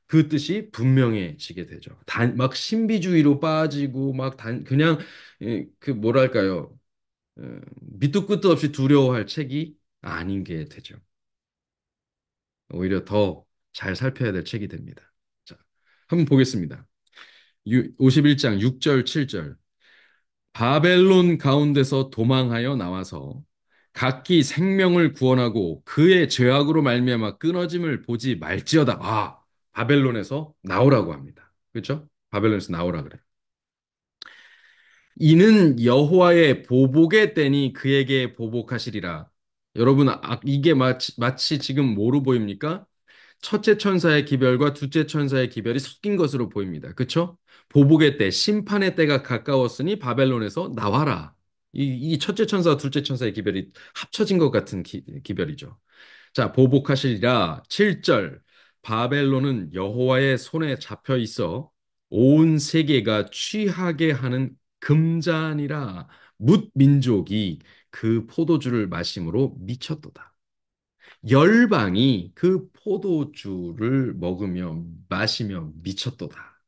그 뜻이 분명해지게 되죠. 막 신비주의로 빠지고 그냥 그 뭐랄까요? 밑도 끝도 없이 두려워할 책이 아닌 게 되죠. 오히려 더 잘 살펴야 될 책이 됩니다. 자, 한번 보겠습니다. 51장 6절 7절. 바벨론 가운데서 도망하여 나와서 각기 생명을 구원하고 그의 죄악으로 말미암아 끊어짐을 보지 말지어다. 아, 바벨론에서 나오라고 합니다. 그렇죠? 바벨론에서 나오라 그래. 이는 여호와의 보복의 때니 그에게 보복하시리라. 여러분, 이게 마치 지금 뭐로 보입니까? 첫째 천사의 기별과 둘째 천사의 기별이 섞인 것으로 보입니다. 그렇죠? 보복의 때, 심판의 때가 가까웠으니 바벨론에서 나와라. 이 첫째 천사와 둘째 천사의 기별이 합쳐진 것 같은 기별이죠. 자, 보복하시리라. 7절. 바벨론은 여호와의 손에 잡혀 있어 온 세계가 취하게 하는 금잔이라 뭇 민족이 그 포도주를 마심으로 미쳤도다. 열방이 그 포도주를 먹으며 마시며 미쳤도다.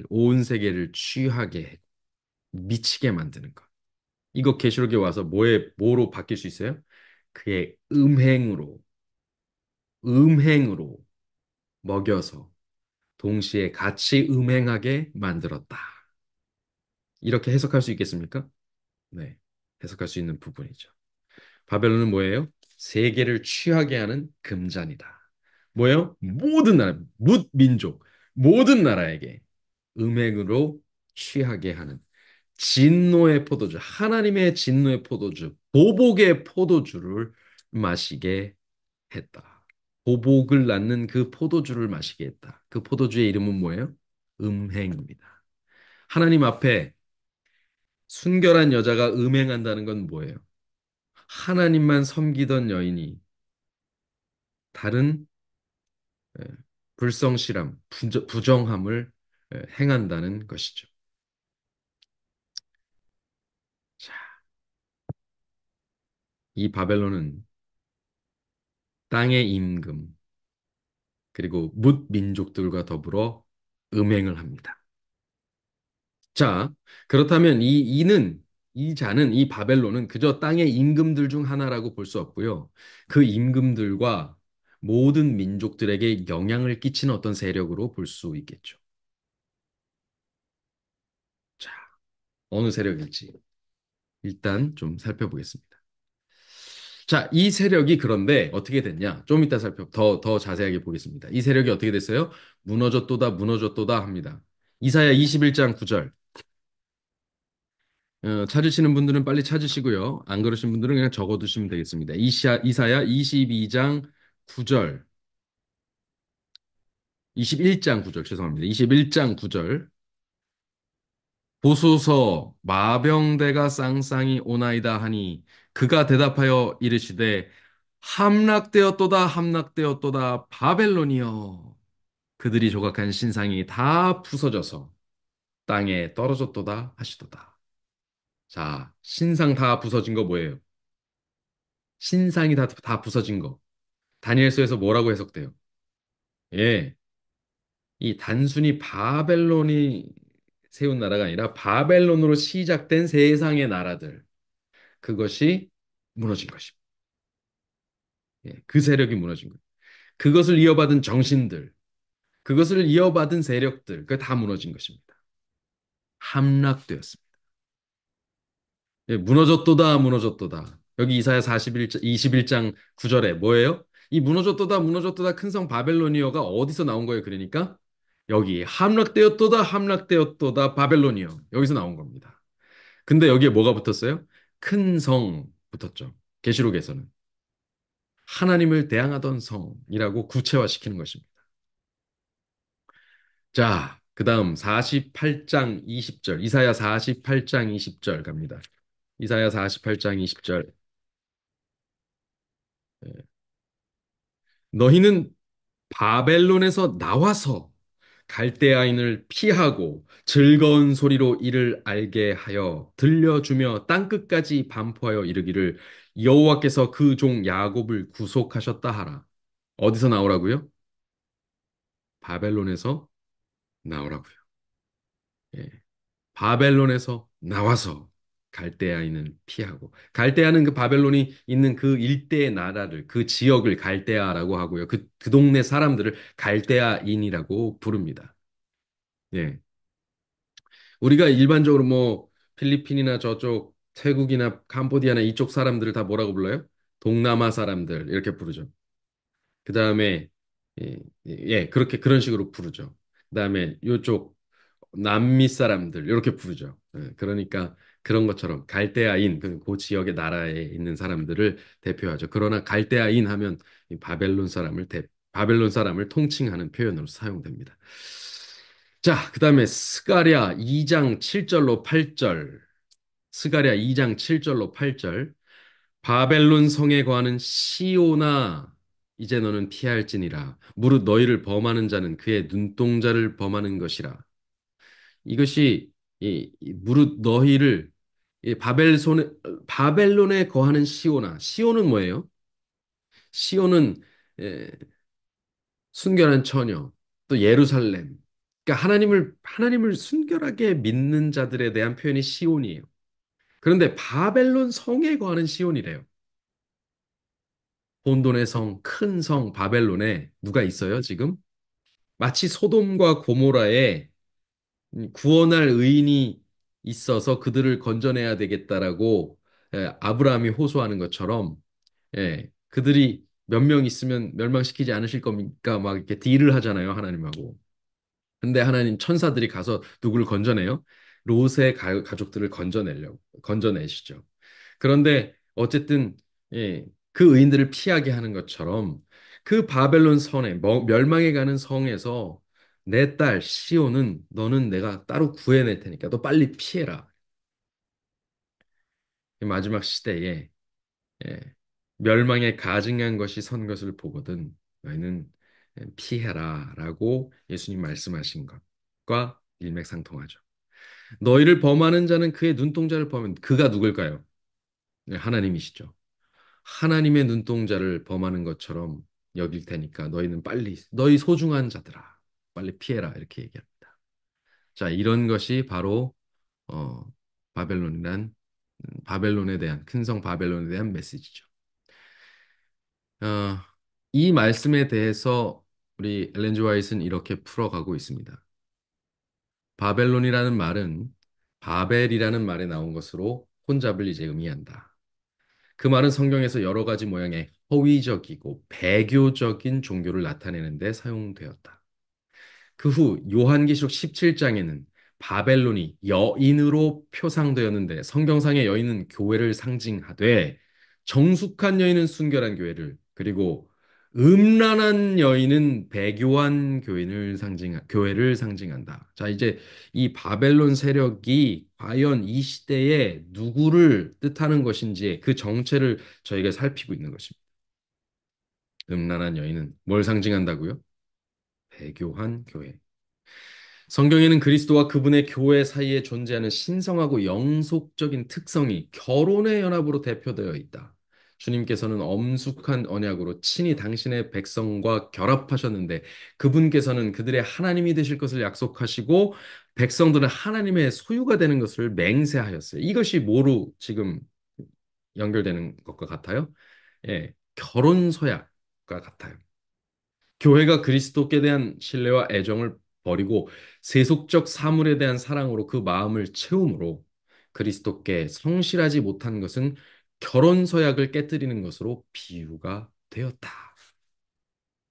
온 세계를 취하게 해, 미치게 만드는 것. 이거 계시록에 와서 뭐로 바뀔 수 있어요? 그의 음행으로 먹여서 동시에 같이 음행하게 만들었다. 이렇게 해석할 수 있겠습니까? 네. 해석할 수 있는 부분이죠. 바벨론은 뭐예요? 세계를 취하게 하는 금잔이다. 뭐예요? 모든 나라, 뭇 민족, 모든 나라에게 음행으로 취하게 하는 진노의 포도주, 하나님의 진노의 포도주, 보복의 포도주를 마시게 했다. 보복을 낳는 그 포도주를 마시게 했다. 그 포도주의 이름은 뭐예요? 음행입니다. 하나님 앞에 순결한 여자가 음행한다는 건 뭐예요? 하나님만 섬기던 여인이 다른 예, 불성실함, 부정함을 행한다는 것이죠. 자, 이 바벨론은 땅의 임금, 그리고 뭇 민족들과 더불어 음행을 합니다. 자, 그렇다면 이 자는, 이 바벨론은 그저 땅의 임금들 중 하나라고 볼 수 없고요. 그 임금들과 모든 민족들에게 영향을 끼치는 어떤 세력으로 볼 수 있겠죠. 자, 어느 세력일지 일단 좀 살펴보겠습니다. 자, 이 세력이 그런데 어떻게 됐냐? 좀 이따 더 자세하게 보겠습니다. 이 세력이 어떻게 됐어요? 무너졌도다, 무너졌도다 합니다. 이사야 21장 9절. 찾으시는 분들은 빨리 찾으시고요. 안 그러신 분들은 그냥 적어두시면 되겠습니다. 이사야 22장 9절, 21장 9절, 죄송합니다. 21장 9절. 보소서 마병대가 쌍쌍이 오나이다 하니 그가 대답하여 이르시되 함락되었도다 함락되었도다 바벨론이여 그들이 조각한 신상이 다 부서져서 땅에 떨어졌도다 하시도다. 자, 신상 다 부서진 거 뭐예요? 신상이 다 부서진 거. 다니엘서에서 뭐라고 해석돼요? 예, 이 단순히 바벨론이 세운 나라가 아니라 바벨론으로 시작된 세상의 나라들. 그것이 무너진 것입니다. 예, 그 세력이 무너진 거예요. 그것을 이어받은 정신들, 그것을 이어받은 세력들, 그 다 무너진 것입니다. 함락되었습니다. 예, 무너졌도다, 무너졌도다. 여기 이사야 21장 9절에 뭐예요? 이 무너졌도다, 무너졌도다 큰 성 바벨로니어가 어디서 나온 거예요? 그러니까 여기 함락되었도다, 함락되었도다 바벨로니어 여기서 나온 겁니다. 근데 여기에 뭐가 붙었어요? 큰 성. 붙었죠. 계시록에서는 하나님을 대항하던 성이라고 구체화시키는 것입니다. 자, 그다음 48장 20절. 이사야 48장 20절 갑니다. 이사야 48장 20절. 너희는 바벨론에서 나와서 갈대아인을 피하고 즐거운 소리로 이를 알게 하여 들려주며 땅끝까지 반포하여 이르기를 여호와께서 그 종 야곱을 구속하셨다 하라. 어디서 나오라고요? 바벨론에서 나오라고요. 예. 바벨론에서 나와서 갈대아인을 피하고 갈대아는 그 바벨론이 있는 그 일대의 나라를 그 지역을 갈대아라고 하고요. 그 동네 사람들을 갈대아인이라고 부릅니다. 예. 우리가 일반적으로 뭐 필리핀이나 저쪽 태국이나 캄보디아나 이쪽 사람들을 다 뭐라고 불러요? 동남아 사람들 이렇게 부르죠. 그다음에 예, 그렇게 그런 식으로 부르죠. 그다음에 요쪽 남미 사람들 이렇게 부르죠. 그러니까 그런 것처럼 갈대아인 그 지역의 나라에 있는 사람들을 대표하죠. 그러나 갈대아인 하면 이 바벨론 사람을 통칭하는 표현으로 사용됩니다. 자, 그다음에 스가랴 2장 7절로 8절. 스가랴 2장 7절로 8절. 바벨론 성에 거하는 시온아 이제 너는 피할지니라 무릇 너희를 범하는 자는 그의 눈동자를 범하는 것이라. 이것이 이 무릇 너희를 이 바벨론에 거하는 시온아. 시온은 뭐예요? 시온은 에, 순결한 처녀, 또 예루살렘. 그러니까 하나님을 순결하게 믿는 자들에 대한 표현이 시온이에요. 그런데 바벨론 성에 거하는 시온이래요. 본돈의 성, 큰 성 바벨론에 누가 있어요, 지금? 마치 소돔과 고모라에 구원할 의인이 있어서 그들을 건져내야 되겠다라고 아브라함이 호소하는 것처럼 그들이 몇 명 있으면 멸망시키지 않으실 겁니까? 막 이렇게 딜을 하잖아요, 하나님하고. 근데 하나님 천사들이 가서 누구를 건져내요? 롯의 가족들을 건져내시죠. 그런데 어쨌든 그 의인들을 피하게 하는 것처럼 그 바벨론 성에 멸망해 가는 성에서 내 딸 시온은 너는 내가 따로 구해낼 테니까 너 빨리 피해라. 이 마지막 시대에 예, 멸망에 가증한 것이 선 것을 보거든 너희는 피해라라고 예수님 말씀하신 것과 일맥상통하죠. 너희를 범하는 자는 그의 눈동자를 범하면 그가 누굴까요? 네, 하나님이시죠. 하나님의 눈동자를 범하는 것처럼 여길 테니까 너희는 빨리 너희 소중한 자들아 빨리 피해라 이렇게 얘기합니다. 자, 이런 것이 바로 어, 바벨론이란 바벨론에 대한 큰 성 바벨론에 대한 메시지죠. 어, 이 말씀에 대해서 우리 엘렌 지 화이트는 이렇게 풀어가고 있습니다. 바벨론이라는 말은 바벨이라는 말에 나온 것으로 혼잡을 이제 의미한다. 그 말은 성경에서 여러 가지 모양의 허위적이고 배교적인 종교를 나타내는 데 사용되었다. 그 후 요한계시록 17장에는 바벨론이 여인으로 표상되었는데 성경상의 여인은 교회를 상징하되 정숙한 여인은 순결한 교회를 그리고 음란한 여인은 배교한 교회를 상징한다. 자, 이제 이 바벨론 세력이 과연 이 시대에 누구를 뜻하는 것인지 그 정체를 저희가 살피고 있는 것입니다. 음란한 여인은 뭘 상징한다고요? 배교한 교회. 성경에는 그리스도와 그분의 교회 사이에 존재하는 신성하고 영속적인 특성이 결혼의 연합으로 대표되어 있다. 주님께서는 엄숙한 언약으로 친히 당신의 백성과 결합하셨는데 그분께서는 그들의 하나님이 되실 것을 약속하시고 백성들은 하나님의 소유가 되는 것을 맹세하였어요. 이것이 뭐로 지금 연결되는 것과 같아요? 결혼 서약과 같아요. 교회가 그리스도께 대한 신뢰와 애정을 버리고 세속적 사물에 대한 사랑으로 그 마음을 채움으로 그리스도께 성실하지 못한 것은 결혼 서약을 깨뜨리는 것으로 비유가 되었다.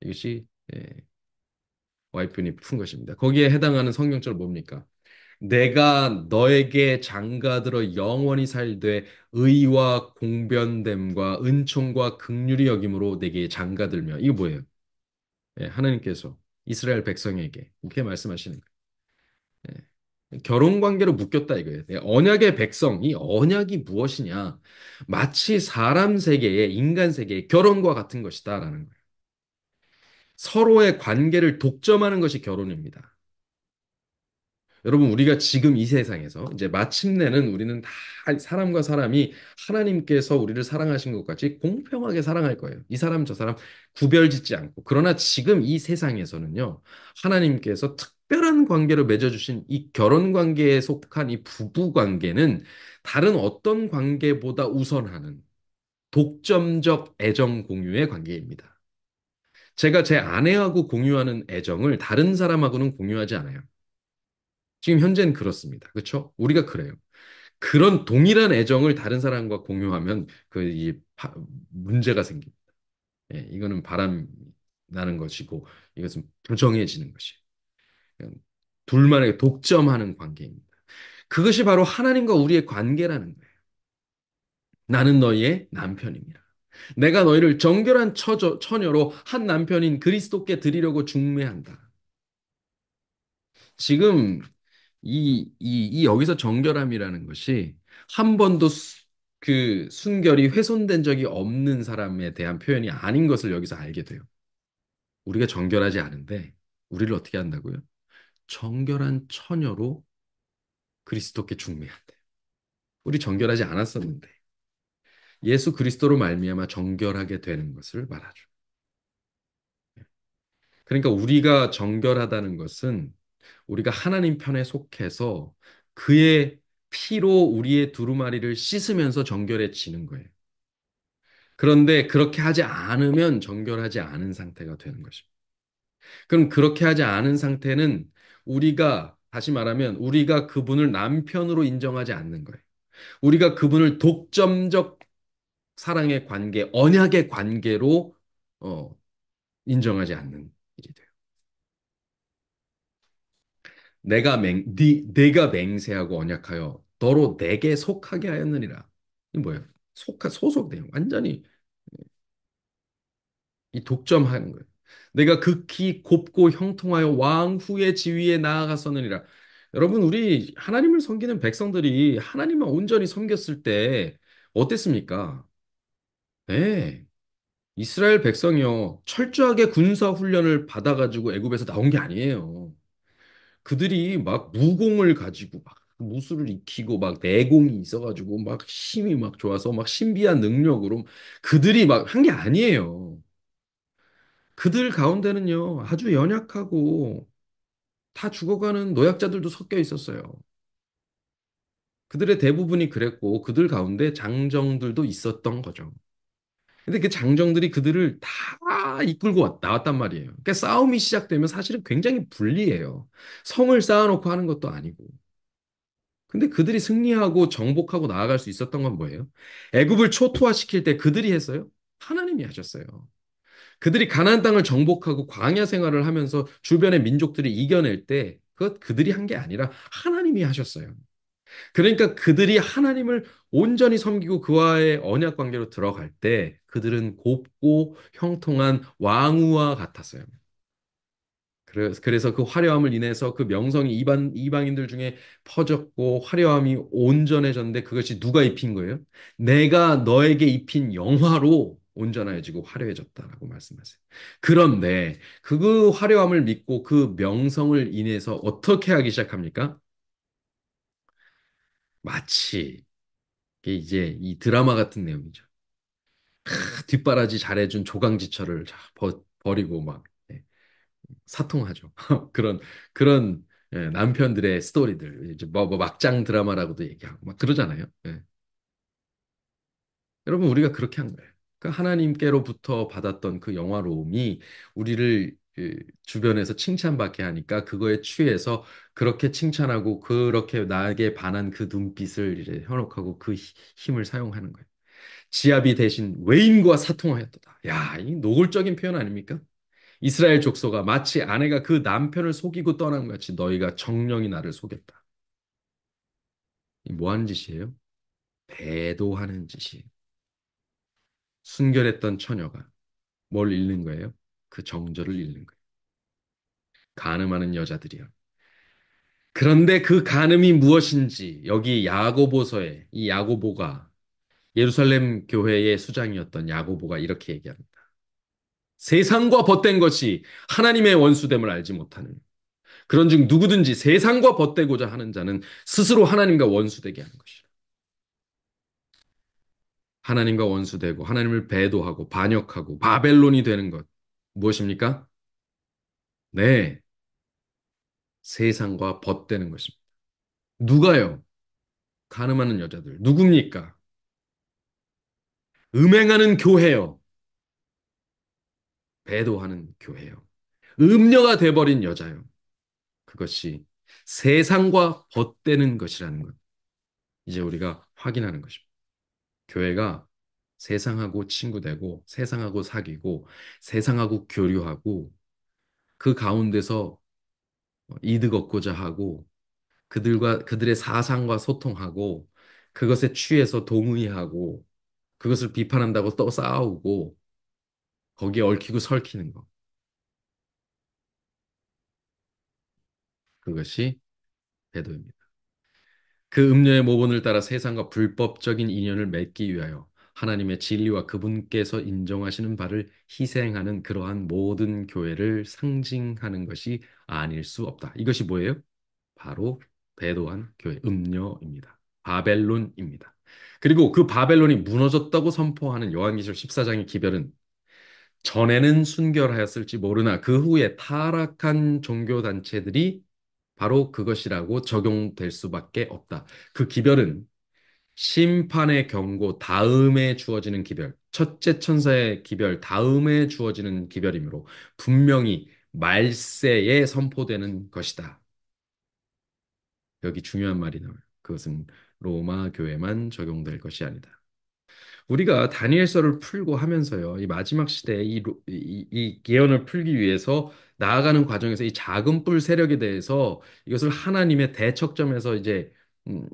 이것이 와이프니 푼 것입니다. 거기에 해당하는 성경절 뭡니까? 내가 너에게 장가들어 영원히 살되 의와 공변됨과 은총과 긍휼히 여김으로 내게 장가들며 이거 뭐예요? 예, 하나님께서 이스라엘 백성에게 이렇게 말씀하시는 거예요. 예. 결혼 관계로 묶였다 이거예요. 예, 언약의 백성, 이 언약이 무엇이냐? 마치 사람 세계에 인간 세계에 결혼과 같은 것이다라는 거예요. 서로의 관계를 독점하는 것이 결혼입니다. 여러분, 우리가 지금 이 세상에서 이제 마침내는 우리는 다 사람과 사람이 하나님께서 우리를 사랑하신 것 같이 공평하게 사랑할 거예요. 이 사람 저 사람 구별짓지 않고. 그러나 지금 이 세상에서는요, 하나님께서 특별한 관계로 맺어주신 이 결혼 관계에 속한 이 부부 관계는 다른 어떤 관계보다 우선하는 독점적 애정 공유의 관계입니다. 제가 제 아내하고 공유하는 애정을 다른 사람하고는 공유하지 않아요. 지금 현재는 그렇습니다. 그렇죠? 우리가 그래요. 그런 동일한 애정을 다른 사람과 공유하면 문제가 생깁니다. 예, 이거는 바람 나는 것이고 이것은 부정해지는 것이에요. 그냥 둘만의 독점하는 관계입니다. 그것이 바로 하나님과 우리의 관계라는 거예요. 나는 너희의 남편입니다. 내가 너희를 정결한 처녀로 한 남편인 그리스도께 드리려고 중매한다. 지금 이 여기서 정결함이라는 것이 한 번도 그 순결이 훼손된 적이 없는 사람에 대한 표현이 아닌 것을 여기서 알게 돼요. 우리가 정결하지 않은데 우리를 어떻게 한다고요? 정결한 처녀로 그리스도께 중매한대. 우리 정결하지 않았었는데 예수 그리스도로 말미암아 정결하게 되는 것을 말하죠. 그러니까 우리가 정결하다는 것은 우리가 하나님 편에 속해서 그의 피로 우리의 두루마리를 씻으면서 정결해지는 거예요. 그런데 그렇게 하지 않으면 정결하지 않은 상태가 되는 것입니다. 그럼 그렇게 하지 않은 상태는 우리가 다시 말하면 우리가 그분을 남편으로 인정하지 않는 거예요. 우리가 그분을 독점적 사랑의 관계, 언약의 관계로 어, 인정하지 않는 일이 돼요. 내가 맹세하고 언약하여 너로 내게 속하게 하였느니라. 이 뭐예요? 소속돼요. 완전히 이 독점하는 거예요. 내가 극히 곱고 형통하여 왕후의 지위에 나아갔었느니라. 여러분, 우리 하나님을 섬기는 백성들이 하나님만 온전히 섬겼을 때 어땠습니까? 네. 이스라엘 백성이요. 철저하게 군사 훈련을 받아가지고 애굽에서 나온 게 아니에요. 그들이 막 무공을 가지고 막 무술을 익히고 막 내공이 있어가지고 막 힘이 막 좋아서 막 신비한 능력으로 그들이 막 한 게 아니에요. 그들 가운데는요, 아주 연약하고 다 죽어가는 노약자들도 섞여 있었어요. 그들의 대부분이 그랬고, 그들 가운데 장정들도 있었던 거죠. 근데 그 장정들이 그들을 다 이끌고 나왔단 말이에요. 그러니까 싸움이 시작되면 사실은 굉장히 불리해요. 성을 쌓아놓고 하는 것도 아니고. 근데 그들이 승리하고 정복하고 나아갈 수 있었던 건 뭐예요? 애굽을 초토화시킬 때 그들이 했어요? 하나님이 하셨어요. 그들이 가나안 땅을 정복하고 광야 생활을 하면서 주변의 민족들이 이겨낼 때 그것 그들이 한 게 아니라 하나님이 하셨어요. 그러니까 그들이 하나님을 온전히 섬기고 그와의 언약 관계로 들어갈 때 그들은 곱고 형통한 왕후와 같았어요. 그래서 그 화려함을 인해서 그 명성이 이방인들 중에 퍼졌고 화려함이 온전해졌는데 그것이 누가 입힌 거예요? 내가 너에게 입힌 영화로 온전해지고 화려해졌다라고 말씀하세요. 그런데 그 화려함을 믿고 그 명성을 인해서 어떻게 하기 시작합니까? 마치 이게 이제 이 드라마 같은 내용이죠. 뒷바라지 잘해준 조강지처를 버리고 막 예, 사통하죠. 그런 남편들의 스토리들 이제 뭐 막장 드라마라고도 얘기하고 막 그러잖아요. 예. 여러분 우리가 그렇게 한 거예요. 그 하나님께로부터 받았던 그 영화로움이 우리를 그 주변에서 칭찬받게 하니까 그거에 취해서 그렇게 칭찬하고 그렇게 나에게 반한 그 눈빛을 이제 현혹하고 그 힘을 사용하는 거예요. 지압이 대신 외인과 사통하였도다. 야, 이 노골적인 표현 아닙니까? 이스라엘 족속아 마치 아내가 그 남편을 속이고 떠난 것 같이 너희가 정령이 나를 속였다. 뭐 하는 짓이에요? 배도하는 짓이에요. 순결했던 처녀가 뭘 잃는 거예요? 그 정절을 잃는 거예요. 간음하는 여자들이요. 그런데 그 간음이 무엇인지 여기 야고보서에 이 야고보가 예루살렘 교회의 수장이었던 야고보가 이렇게 얘기합니다. 세상과 벗된 것이 하나님의 원수됨을 알지 못하는 그런즉 누구든지 세상과 벗되고자 하는 자는 스스로 하나님과 원수되게 하는 것이라. 하나님과 원수되고 하나님을 배도하고 반역하고 바벨론이 되는 것 무엇입니까? 네, 세상과 벗되는 것입니다. 누가요? 간음하는 여자들. 누굽니까? 음행하는 교회요. 배도하는 교회요. 음녀가 돼버린 여자요. 그것이 세상과 벗되는 것이라는 것. 이제 우리가 확인하는 것입니다. 교회가 세상하고 친구되고 세상하고 사귀고 세상하고 교류하고 그 가운데서 이득 얻고자 하고 그들과 그들의 사상과 소통하고 그것에 취해서 동의하고 그것을 비판한다고 또 싸우고 거기에 얽히고 설키는 것. 그것이 배도입니다. 그 음녀의 모본을 따라 세상과 불법적인 인연을 맺기 위하여 하나님의 진리와 그분께서 인정하시는 바를 희생하는 그러한 모든 교회를 상징하는 것이 아닐 수 없다. 이것이 뭐예요? 바로 배도한 교회, 음녀입니다. 바벨론입니다. 그리고 그 바벨론이 무너졌다고 선포하는 요한계시록 14장의 기별은 전에는 순결하였을지 모르나 그 후에 타락한 종교 단체들이 바로 그것이라고 적용될 수밖에 없다. 그 기별은 심판의 경고 다음에 주어지는 기별, 첫째 천사의 기별 다음에 주어지는 기별이므로 분명히 말세에 선포되는 것이다. 여기 중요한 말이 나와요. 그것은 로마 교회만 적용될 것이 아니다. 우리가 다니엘서를 풀고 하면서요, 이 마지막 시대에 이 예언을 풀기 위해서 나아가는 과정에서 이 작은 뿔 세력에 대해서 이것을 하나님의 대척점에서 이제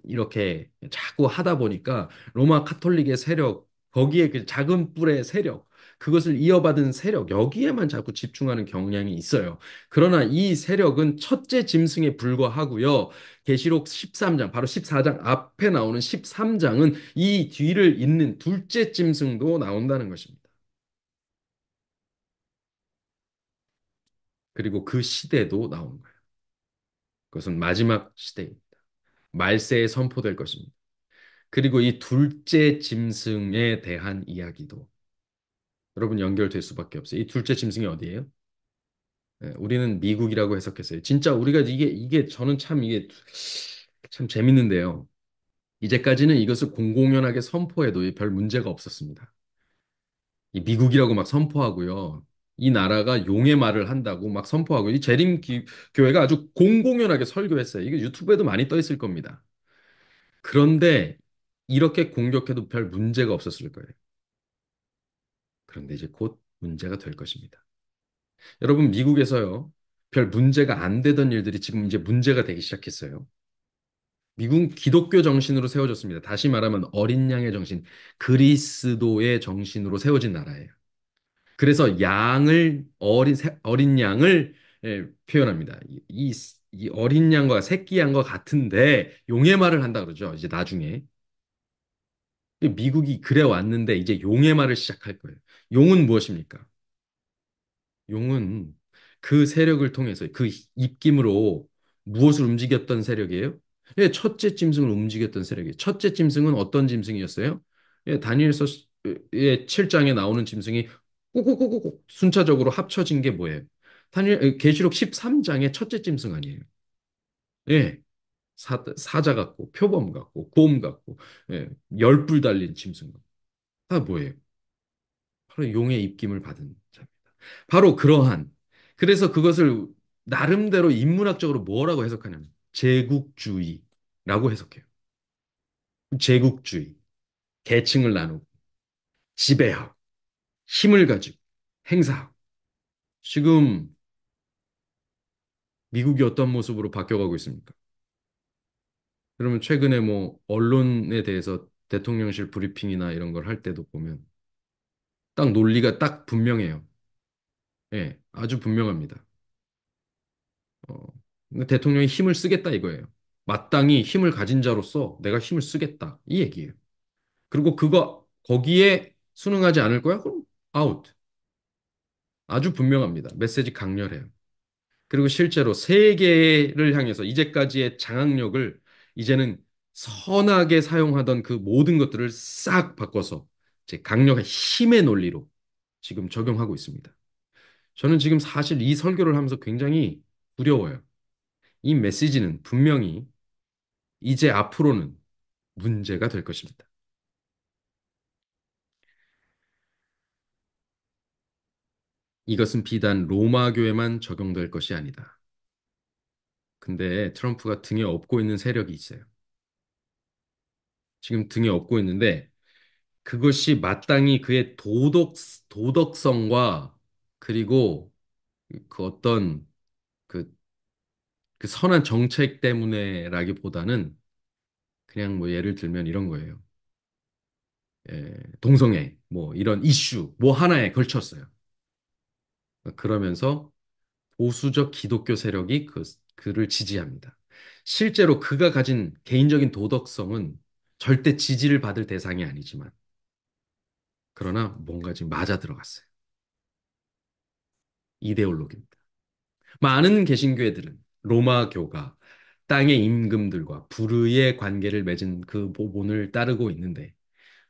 이렇게 자꾸 하다 보니까 로마 카톨릭의 세력, 거기에 그 작은 뿔의 세력, 그것을 이어받은 세력, 여기에만 자꾸 집중하는 경향이 있어요. 그러나 이 세력은 첫째 짐승에 불과하고요. 계시록 13장, 바로 14장 앞에 나오는 13장은 이 뒤를 잇는 둘째 짐승도 나온다는 것입니다. 그리고 그 시대도 나오는 거예요. 그것은 마지막 시대입니다. 말세에 선포될 것입니다. 그리고 이 둘째 짐승에 대한 이야기도 여러분 연결될 수밖에 없어요. 이 둘째 짐승이 어디예요? 우리는 미국이라고 해석했어요. 진짜 우리가 이게 저는 참 이게 참 재밌는데요. 이제까지는 이것을 공공연하게 선포해도 별 문제가 없었습니다. 이 미국이라고 막 선포하고요. 이 나라가 용의 말을 한다고 막 선포하고 이 교회가 아주 공공연하게 설교했어요. 이게 유튜브에도 많이 떠 있을 겁니다. 그런데 이렇게 공격해도 별 문제가 없었을 거예요. 그런데 이제 곧 문제가 될 것입니다. 여러분, 미국에서요. 별 문제가 안 되던 일들이 지금 이제 문제가 되기 시작했어요. 미국은 기독교 정신으로 세워졌습니다. 다시 말하면 어린 양의 정신, 그리스도의 정신으로 세워진 나라예요. 그래서 어린 양을 표현합니다. 이 어린 양과 새끼 양과 같은데 용의 말을 한다 그러죠. 이제 나중에 미국이 그래 왔는데 이제 용의 말을 시작할 거예요. 용은 무엇입니까? 용은 그 세력을 통해서 그 입김으로 무엇을 움직였던 세력이에요? 예, 첫째 짐승을 움직였던 세력이에요. 첫째 짐승은 어떤 짐승이었어요? 예, 다니엘서 예, 7장에 나오는 짐승이 꼬꼬꼬꼬 순차적으로 합쳐진 게 뭐예요? 계시록 13장의 첫째 짐승 아니에요? 예, 사자 같고 표범 같고 곰 같고 예, 열불 달린 짐승 같고 다 뭐예요? 바로 용의 입김을 받은 자입니다. 바로 그러한 그래서 그것을 나름대로 인문학적으로 뭐라고 해석하냐면 제국주의라고 해석해요. 제국주의, 계층을 나누고 지배하고 힘을 가지고 행사하고 지금 미국이 어떤 모습으로 바뀌어가고 있습니까? 그러면 최근에 뭐 언론에 대해서 대통령실 브리핑이나 이런 걸 할 때도 보면 딱 논리가 딱 분명해요. 예, 아주 분명합니다. 어, 근데 대통령이 힘을 쓰겠다 이거예요. 마땅히 힘을 가진 자로서 내가 힘을 쓰겠다 이 얘기예요. 그리고 그거 거기에 순응하지 않을 거야? 그럼 아웃. 아주 분명합니다. 메시지 강렬해요. 그리고 실제로 세계를 향해서 이제까지의 장악력을 이제는 선하게 사용하던 그 모든 것들을 싹 바꿔서 제 강력한 힘의 논리로 지금 적용하고 있습니다. 저는 지금 사실 이 설교를 하면서 굉장히 두려워요. 이 메시지는 분명히 이제 앞으로는 문제가 될 것입니다. 이것은 비단 로마 교회만 적용될 것이 아니다. 근데 트럼프가 등에 업고 있는 세력이 있어요. 지금 등에 업고 있는데 그것이 마땅히 그의 도덕성과 그리고 그 어떤 그, 그 선한 정책 때문에라기보다는 그냥 뭐 예를 들면 이런 거예요. 동성애, 뭐 이런 이슈, 뭐 하나에 걸쳤어요. 그러면서 보수적 기독교 세력이 그를 지지합니다. 실제로 그가 가진 개인적인 도덕성은 절대 지지를 받을 대상이 아니지만, 그러나 뭔가 지금 맞아 들어갔어요. 이데올로기입니다. 많은 개신교회들은 로마교가 땅의 임금들과 불의의 관계를 맺은 그 보본을 따르고 있는데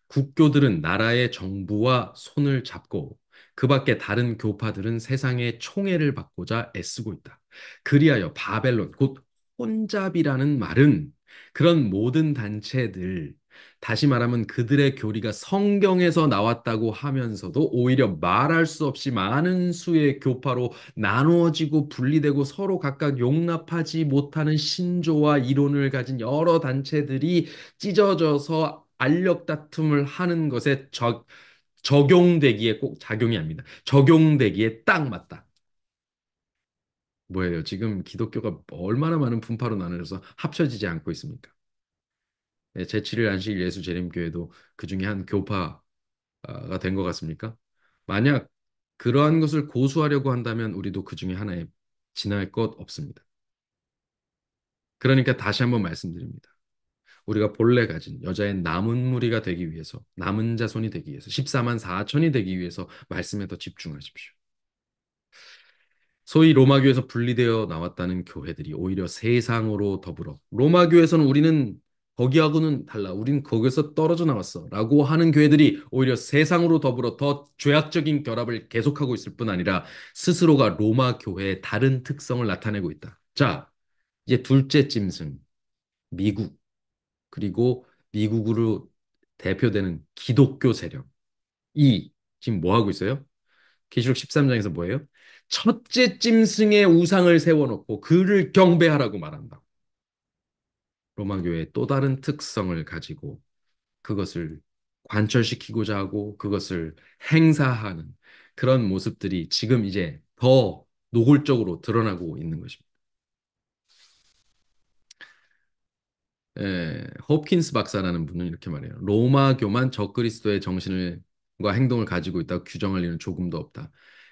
국교들은 나라의 정부와 손을 잡고 그 밖에 다른 교파들은 세상의 총애를 받고자 애쓰고 있다. 그리하여 바벨론, 곧 혼잡이라는 말은 그런 모든 단체들, 다시 말하면 그들의 교리가 성경에서 나왔다고 하면서도 오히려 말할 수 없이 많은 수의 교파로 나누어지고 분리되고 서로 각각 용납하지 못하는 신조와 이론을 가진 여러 단체들이 찢어져서 알력 다툼을 하는 것에 적용되기에 꼭 작용이 아닙니다. 적용되기에 딱 맞다. 뭐예요? 지금 기독교가 얼마나 많은 분파로 나눠져서 합쳐지지 않고 있습니까? 네, 제7일 안식 예수 재림교회도 그 중에 한 교파가 된 것 같습니까? 만약 그러한 것을 고수하려고 한다면 우리도 그 중에 하나에 지날 것 없습니다. 그러니까 다시 한번 말씀드립니다. 우리가 본래 가진 여자의 남은 무리가 되기 위해서, 남은 자손이 되기 위해서, 14만 4천이 되기 위해서 말씀에 더 집중하십시오. 소위 로마교에서 분리되어 나왔다는 교회들이 오히려 세상으로 더불어 로마교에서는 우리는 거기하고는 달라. 우린 거기서 떨어져 나왔어. 라고 하는 교회들이 오히려 세상으로 더불어 더 죄악적인 결합을 계속하고 있을 뿐 아니라 스스로가 로마 교회의 다른 특성을 나타내고 있다. 자, 이제 둘째 짐승, 미국. 그리고 미국으로 대표되는 기독교 세력. 이 지금 뭐 하고 있어요? 계시록 13장에서 뭐예요? 첫째 짐승의 우상을 세워놓고 그를 경배하라고 말한다. 로마 교회의 또 다른 특성을 가지고 그것을 관철시키고자 하고 그것을 행사하는 그런 모습들이 지금 이제 더 노골적으로 드러나고 있는 것입니다. 호프킨스 박사라는 분은 이렇게 말해요. 로마교만 적그리스도의 정신과 행동을 가지고 있다고 규정할 리는 조금도 없다.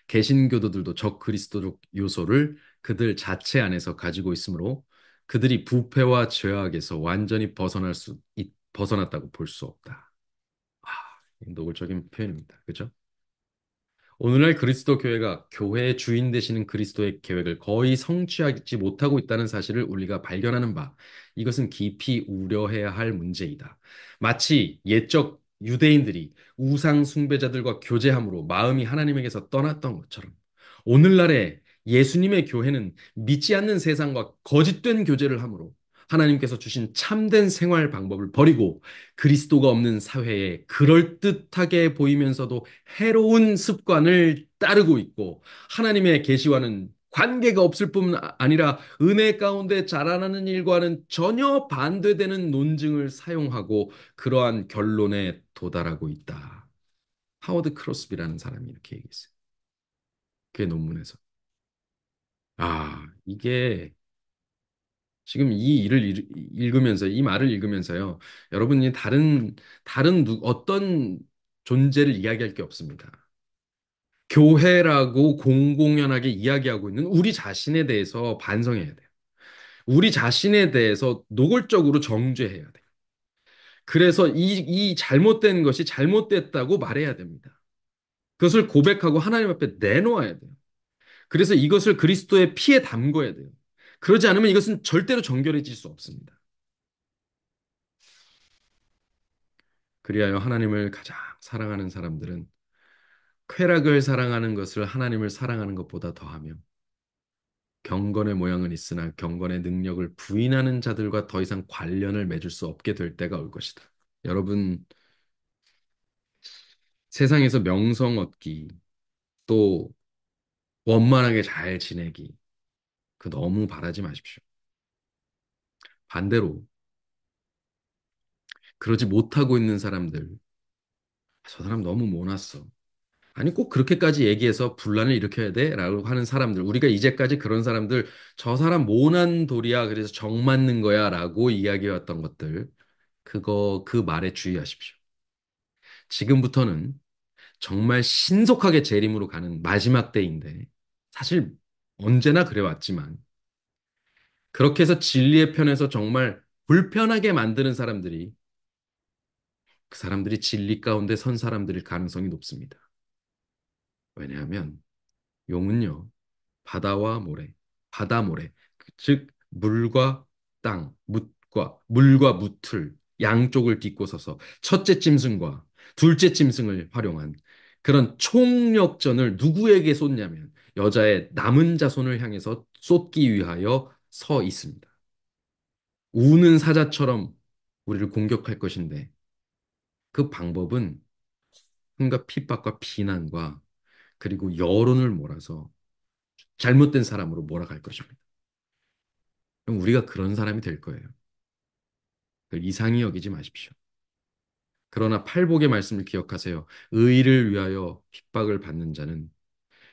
개신교도들도 적그리스도적 요소를 그들 자체 안에서 가지고 있으므로 그들이 부패와 죄악에서 완전히 벗어났다고 볼 수 없다. 아, 노골적인 표현입니다. 그죠? 오늘날 그리스도 교회가 교회의 주인 되시는 그리스도의 계획을 거의 성취하지 못하고 있다는 사실을 우리가 발견하는 바, 이것은 깊이 우려해야 할 문제이다. 마치 옛적 유대인들이 우상 숭배자들과 교제함으로 마음이 하나님에게서 떠났던 것처럼, 오늘날의 예수님의 교회는 믿지 않는 세상과 거짓된 교제를 함으로 하나님께서 주신 참된 생활 방법을 버리고 그리스도가 없는 사회에 그럴듯하게 보이면서도 해로운 습관을 따르고 있고 하나님의 계시와는 관계가 없을 뿐 아니라 은혜 가운데 자라나는 일과는 전혀 반대되는 논증을 사용하고 그러한 결론에 도달하고 있다. 하워드 크로스비라는 사람이 이렇게 얘기했어요. 그 논문에서. 이게 지금 이 읽으면서, 이 말을 읽으면서요, 여러분이 어떤 존재를 이야기할 게 없습니다. 교회라고 공공연하게 이야기하고 있는 우리 자신에 대해서 반성해야 돼요. 우리 자신에 대해서 노골적으로 정죄해야 돼요. 그래서 이 잘못된 것이 잘못됐다고 말해야 됩니다. 그것을 고백하고 하나님 앞에 내놓아야 돼요. 그래서 이것을 그리스도의 피에 담궈야 돼요. 그러지 않으면 이것은 절대로 정결해질 수 없습니다. 그리하여 하나님을 가장 사랑하는 사람들은 쾌락을 사랑하는 것을 하나님을 사랑하는 것보다 더하며 경건의 모양은 있으나 경건의 능력을 부인하는 자들과 더 이상 관련을 맺을 수 없게 될 때가 올 것이다. 여러분, 세상에서 명성 얻기, 또 원만하게 잘 지내기, 그 너무 바라지 마십시오. 반대로 그러지 못하고 있는 사람들, 저 사람 너무 못났어. 아니 꼭 그렇게까지 얘기해서 분란을 일으켜야 돼? 라고 하는 사람들, 우리가 이제까지 그런 사람들, 저 사람 모난 돌이야, 그래서 정 맞는 거야 라고 이야기해왔던 것들, 그 말에 주의하십시오. 지금부터는 정말 신속하게 재림으로 가는 마지막 때인데, 사실 언제나 그래왔지만, 그렇게 해서 진리의 편에서 정말 불편하게 만드는 사람들이, 그 사람들이 진리 가운데 선 사람들일 가능성이 높습니다. 왜냐하면 용은요, 바다와 모래, 바다 모래, 즉 물과 땅, 물과 무틀 양쪽을 딛고 서서 첫째 짐승과 둘째 짐승을 활용한 그런 총력전을 누구에게 쏟냐면 여자의 남은 자손을 향해서 쏟기 위하여 서 있습니다. 우는 사자처럼 우리를 공격할 것인데 그 방법은 온갖 핍박과 비난과 그리고 여론을 몰아서 잘못된 사람으로 몰아갈 것입니다. 그럼 우리가 그런 사람이 될 거예요. 그걸 이상히 여기지 마십시오. 그러나 팔복의 말씀을 기억하세요. 의를 위하여 핍박을 받는 자는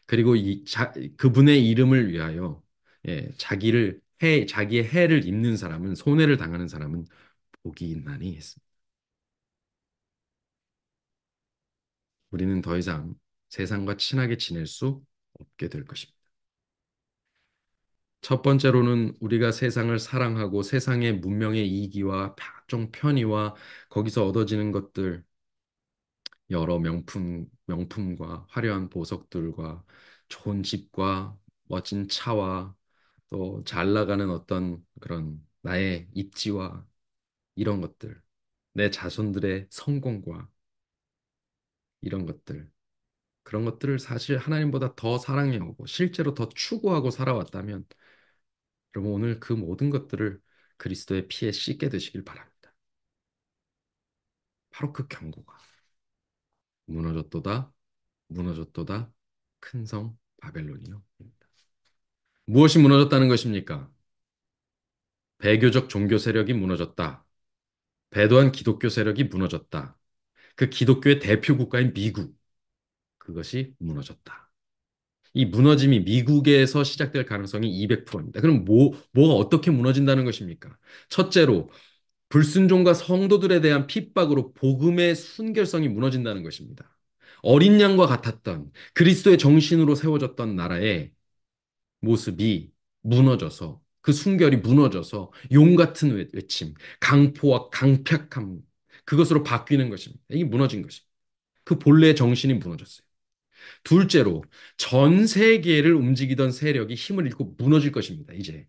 그리고 그분의 이름을 위하여 자기의 해를 입는 사람은 손해를 당하는 사람은 복이 있나니 했습니다. 우리는 더 이상 세상과 친하게 지낼 수 없게 될 것입니다. 첫 번째로는 우리가 세상을 사랑하고 세상의 문명의 이기와 각종 편의와 거기서 얻어지는 것들, 여러 명품과 화려한 보석들과 좋은 집과 멋진 차와 또 잘 나가는 어떤 그런 나의 입지와 이런 것들, 내 자손들의 성공과 이런 것들, 그런 것들을 사실 하나님보다 더 사랑해오고 실제로 더 추구하고 살아왔다면 여러분 오늘 그 모든 것들을 그리스도의 피에 씻게 되시길 바랍니다. 바로 그 경고가 무너졌도다 무너졌도다 큰 성 바벨론이요. 무엇이 무너졌다는 것입니까? 배교적 종교 세력이 무너졌다. 배도한 기독교 세력이 무너졌다. 그 기독교의 대표 국가인 미국, 그것이 무너졌다. 이 무너짐이 미국에서 시작될 가능성이 200%입니다. 그럼 뭐가 어떻게 무너진다는 것입니까? 첫째로, 불순종과 성도들에 대한 핍박으로 복음의 순결성이 무너진다는 것입니다. 어린 양과 같았던 그리스도의 정신으로 세워졌던 나라에 모습이 무너져서 그 순결이 무너져서 용 같은 외침, 강포와 강팍함 그것으로 바뀌는 것입니다. 이게 무너진 것입니다. 그 본래의 정신이 무너졌어요. 둘째로 전 세계를 움직이던 세력이 힘을 잃고 무너질 것입니다. 이제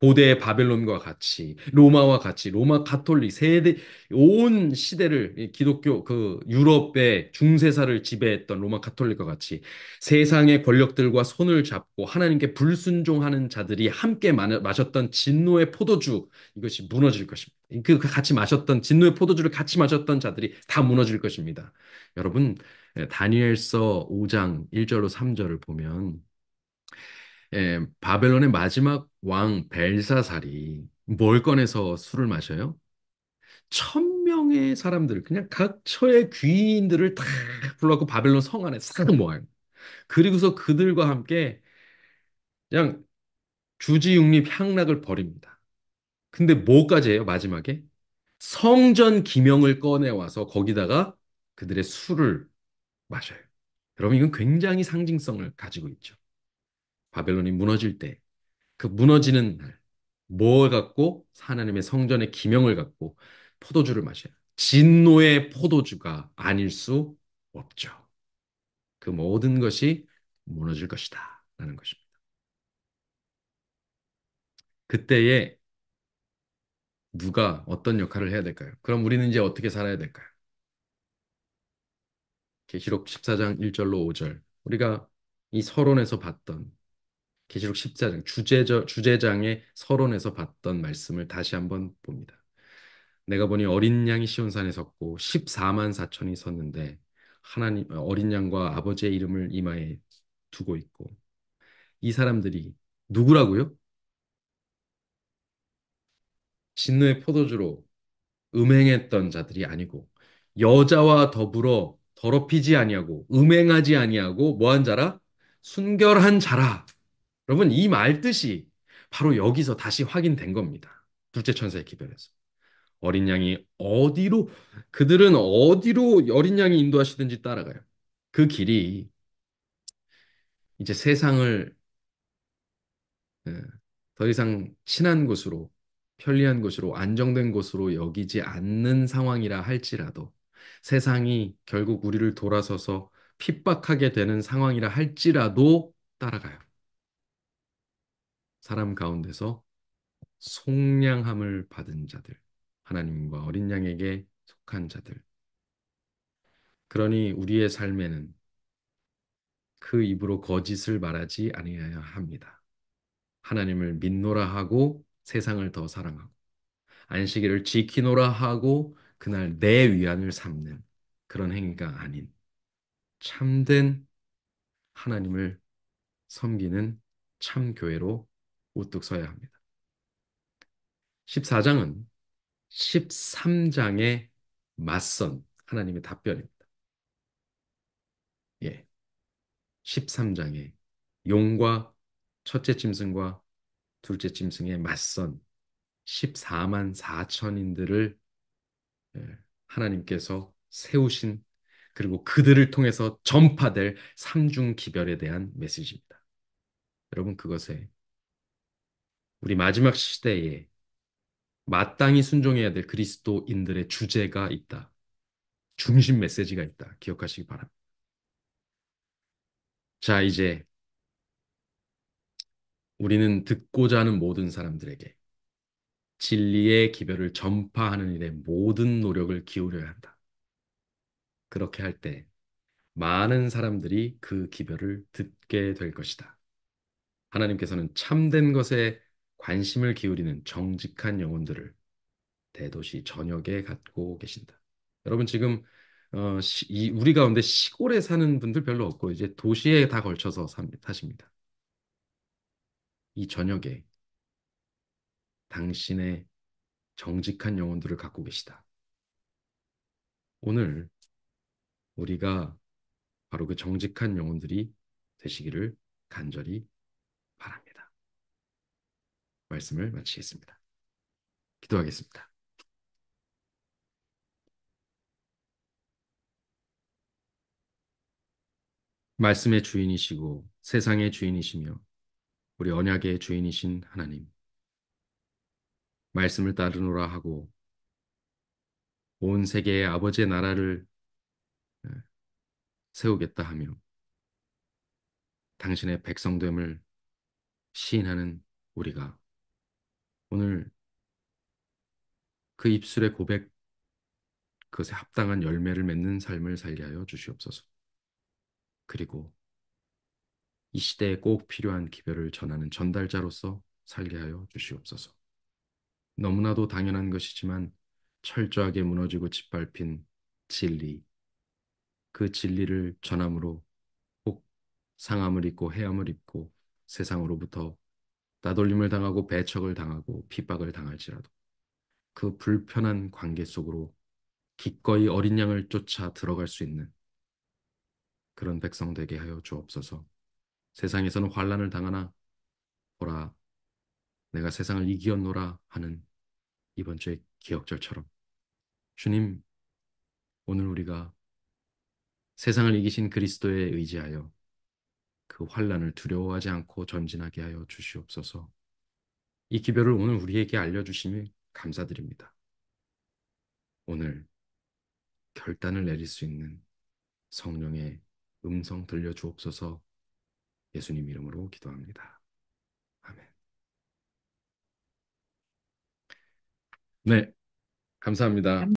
고대 바벨론과 같이 로마와 같이 로마 가톨릭 세대 온 시대를 이 기독교 그 유럽의 중세사를 지배했던 로마 가톨릭과 같이 세상의 권력들과 손을 잡고 하나님께 불순종하는 자들이 함께 마셨던 진노의 포도주 이것이 무너질 것입니다. 그 같이 마셨던 진노의 포도주를 같이 마셨던 자들이 다 무너질 것입니다. 여러분 다니엘서 5장 1절로 3절을 보면 바벨론의 마지막 왕 벨사살이 뭘 꺼내서 술을 마셔요? 1,000명의 사람들, 그냥 각처의 귀인들을 다 불러갖고 바벨론 성 안에 싹 모아요. 그리고서 그들과 함께 그냥 주지육립 향락을 벌입니다. 근데 뭐까지 해요, 마지막에? 성전 기명을 꺼내와서 거기다가 그들의 술을 마셔요. 여러분, 이건 굉장히 상징성을 가지고 있죠. 바벨론이 무너질 때, 그 무너지는 날, 뭘 갖고 하나님의 성전의 기명을 갖고 포도주를 마셔요. 진노의 포도주가 아닐 수 없죠. 그 모든 것이 무너질 것이다. 라는 것입니다. 그때에 누가 어떤 역할을 해야 될까요? 그럼 우리는 이제 어떻게 살아야 될까요? 계시록 14장 1절로 5절. 우리가 이 서론에서 봤던 계시록 14장 주제장의 서론에서 봤던 말씀을 다시 한번 봅니다. 내가 보니 어린 양이 시온산에 섰고 14만 4천이 섰는데 하나님 어린 양과 아버지의 이름을 이마에 두고 있고 이 사람들이 누구라고요? 진노의 포도주로 음행했던 자들이 아니고 여자와 더불어 더럽히지 아니하고 음행하지 아니하고 뭐한 자라? 순결한 자라. 여러분 이 말 뜻이 바로 여기서 다시 확인된 겁니다. 둘째 천사의 기별에서. 어린 양이 어디로 그들은 어디로 어린 양이 인도하시든지 따라가요. 그 길이 이제 세상을 예, 더 이상 친한 곳으로 편리한 곳으로 안정된 곳으로 여기지 않는 상황이라 할지라도 세상이 결국 우리를 돌아서서 핍박하게 되는 상황이라 할지라도 따라가요. 사람 가운데서 속량함을 받은 자들, 하나님과 어린 양에게 속한 자들. 그러니 우리의 삶에는 그 입으로 거짓을 말하지 아니해야 합니다. 하나님을 믿노라 하고 세상을 더 사랑하고 안식일을 지키노라 하고 그날 내 위안을 삼는 그런 행위가 아닌 참된 하나님을 섬기는 참 교회로 우뚝 서야 합니다. 14장은 13장의 맞선 하나님의 답변입니다. 예. 13장에 용과 첫째 짐승과 둘째 짐승의 맞선 14만 4천인들을 하나님께서 세우신 그리고 그들을 통해서 전파될 삼중 기별에 대한 메시지입니다. 여러분 그것에 우리 마지막 시대에 마땅히 순종해야 될 그리스도인들의 주제가 있다. 중심 메시지가 있다. 기억하시기 바랍니다. 자, 이제 우리는 듣고자 하는 모든 사람들에게 진리의 기별을 전파하는 일에 모든 노력을 기울여야 한다. 그렇게 할 때 많은 사람들이 그 기별을 듣게 될 것이다. 하나님께서는 참된 것에 관심을 기울이는 정직한 영혼들을 대도시 전역에 갖고 계신다. 여러분 지금 우리 가운데 시골에 사는 분들 별로 없고 이제 도시에 다 걸쳐서 사십니다. 이 전역에 당신의 정직한 영혼들을 갖고 계시다. 오늘 우리가 바로 그 정직한 영혼들이 되시기를 간절히 바랍니다. 말씀을 마치겠습니다. 기도하겠습니다. 말씀의 주인이시고 세상의 주인이시며 우리 언약의 주인이신 하나님, 말씀을 따르노라 하고 온 세계의 아버지의 나라를 어, 세우겠다 하며 당신의 백성됨을 시인하는 우리가 오늘 그 입술의 고백, 그것에 합당한 열매를 맺는 삶을 살게 하여 주시옵소서. 그리고 이 시대에 꼭 필요한 기별을 전하는 전달자로서 살게 하여 주시옵소서. 너무나도 당연한 것이지만 철저하게 무너지고 짓밟힌 진리, 그 진리를 전함으로 꼭 상함을 입고 해함을 입고 세상으로부터 따돌림을 당하고 배척을 당하고 핍박을 당할지라도 그 불편한 관계 속으로 기꺼이 어린 양을 쫓아 들어갈 수 있는 그런 백성 되게 하여 주옵소서. 세상에서는 환난을 당하나 보라 내가 세상을 이기었노라 하는 이번 주의 기억절처럼 주님, 오늘 우리가 세상을 이기신 그리스도에 의지하여 그 환란을 두려워하지 않고 전진하게 하여 주시옵소서. 이 기별을 오늘 우리에게 알려주심이 감사드립니다. 오늘 결단을 내릴 수 있는 성령의 음성 들려주옵소서. 예수님 이름으로 기도합니다. 아멘. 네, 감사합니다.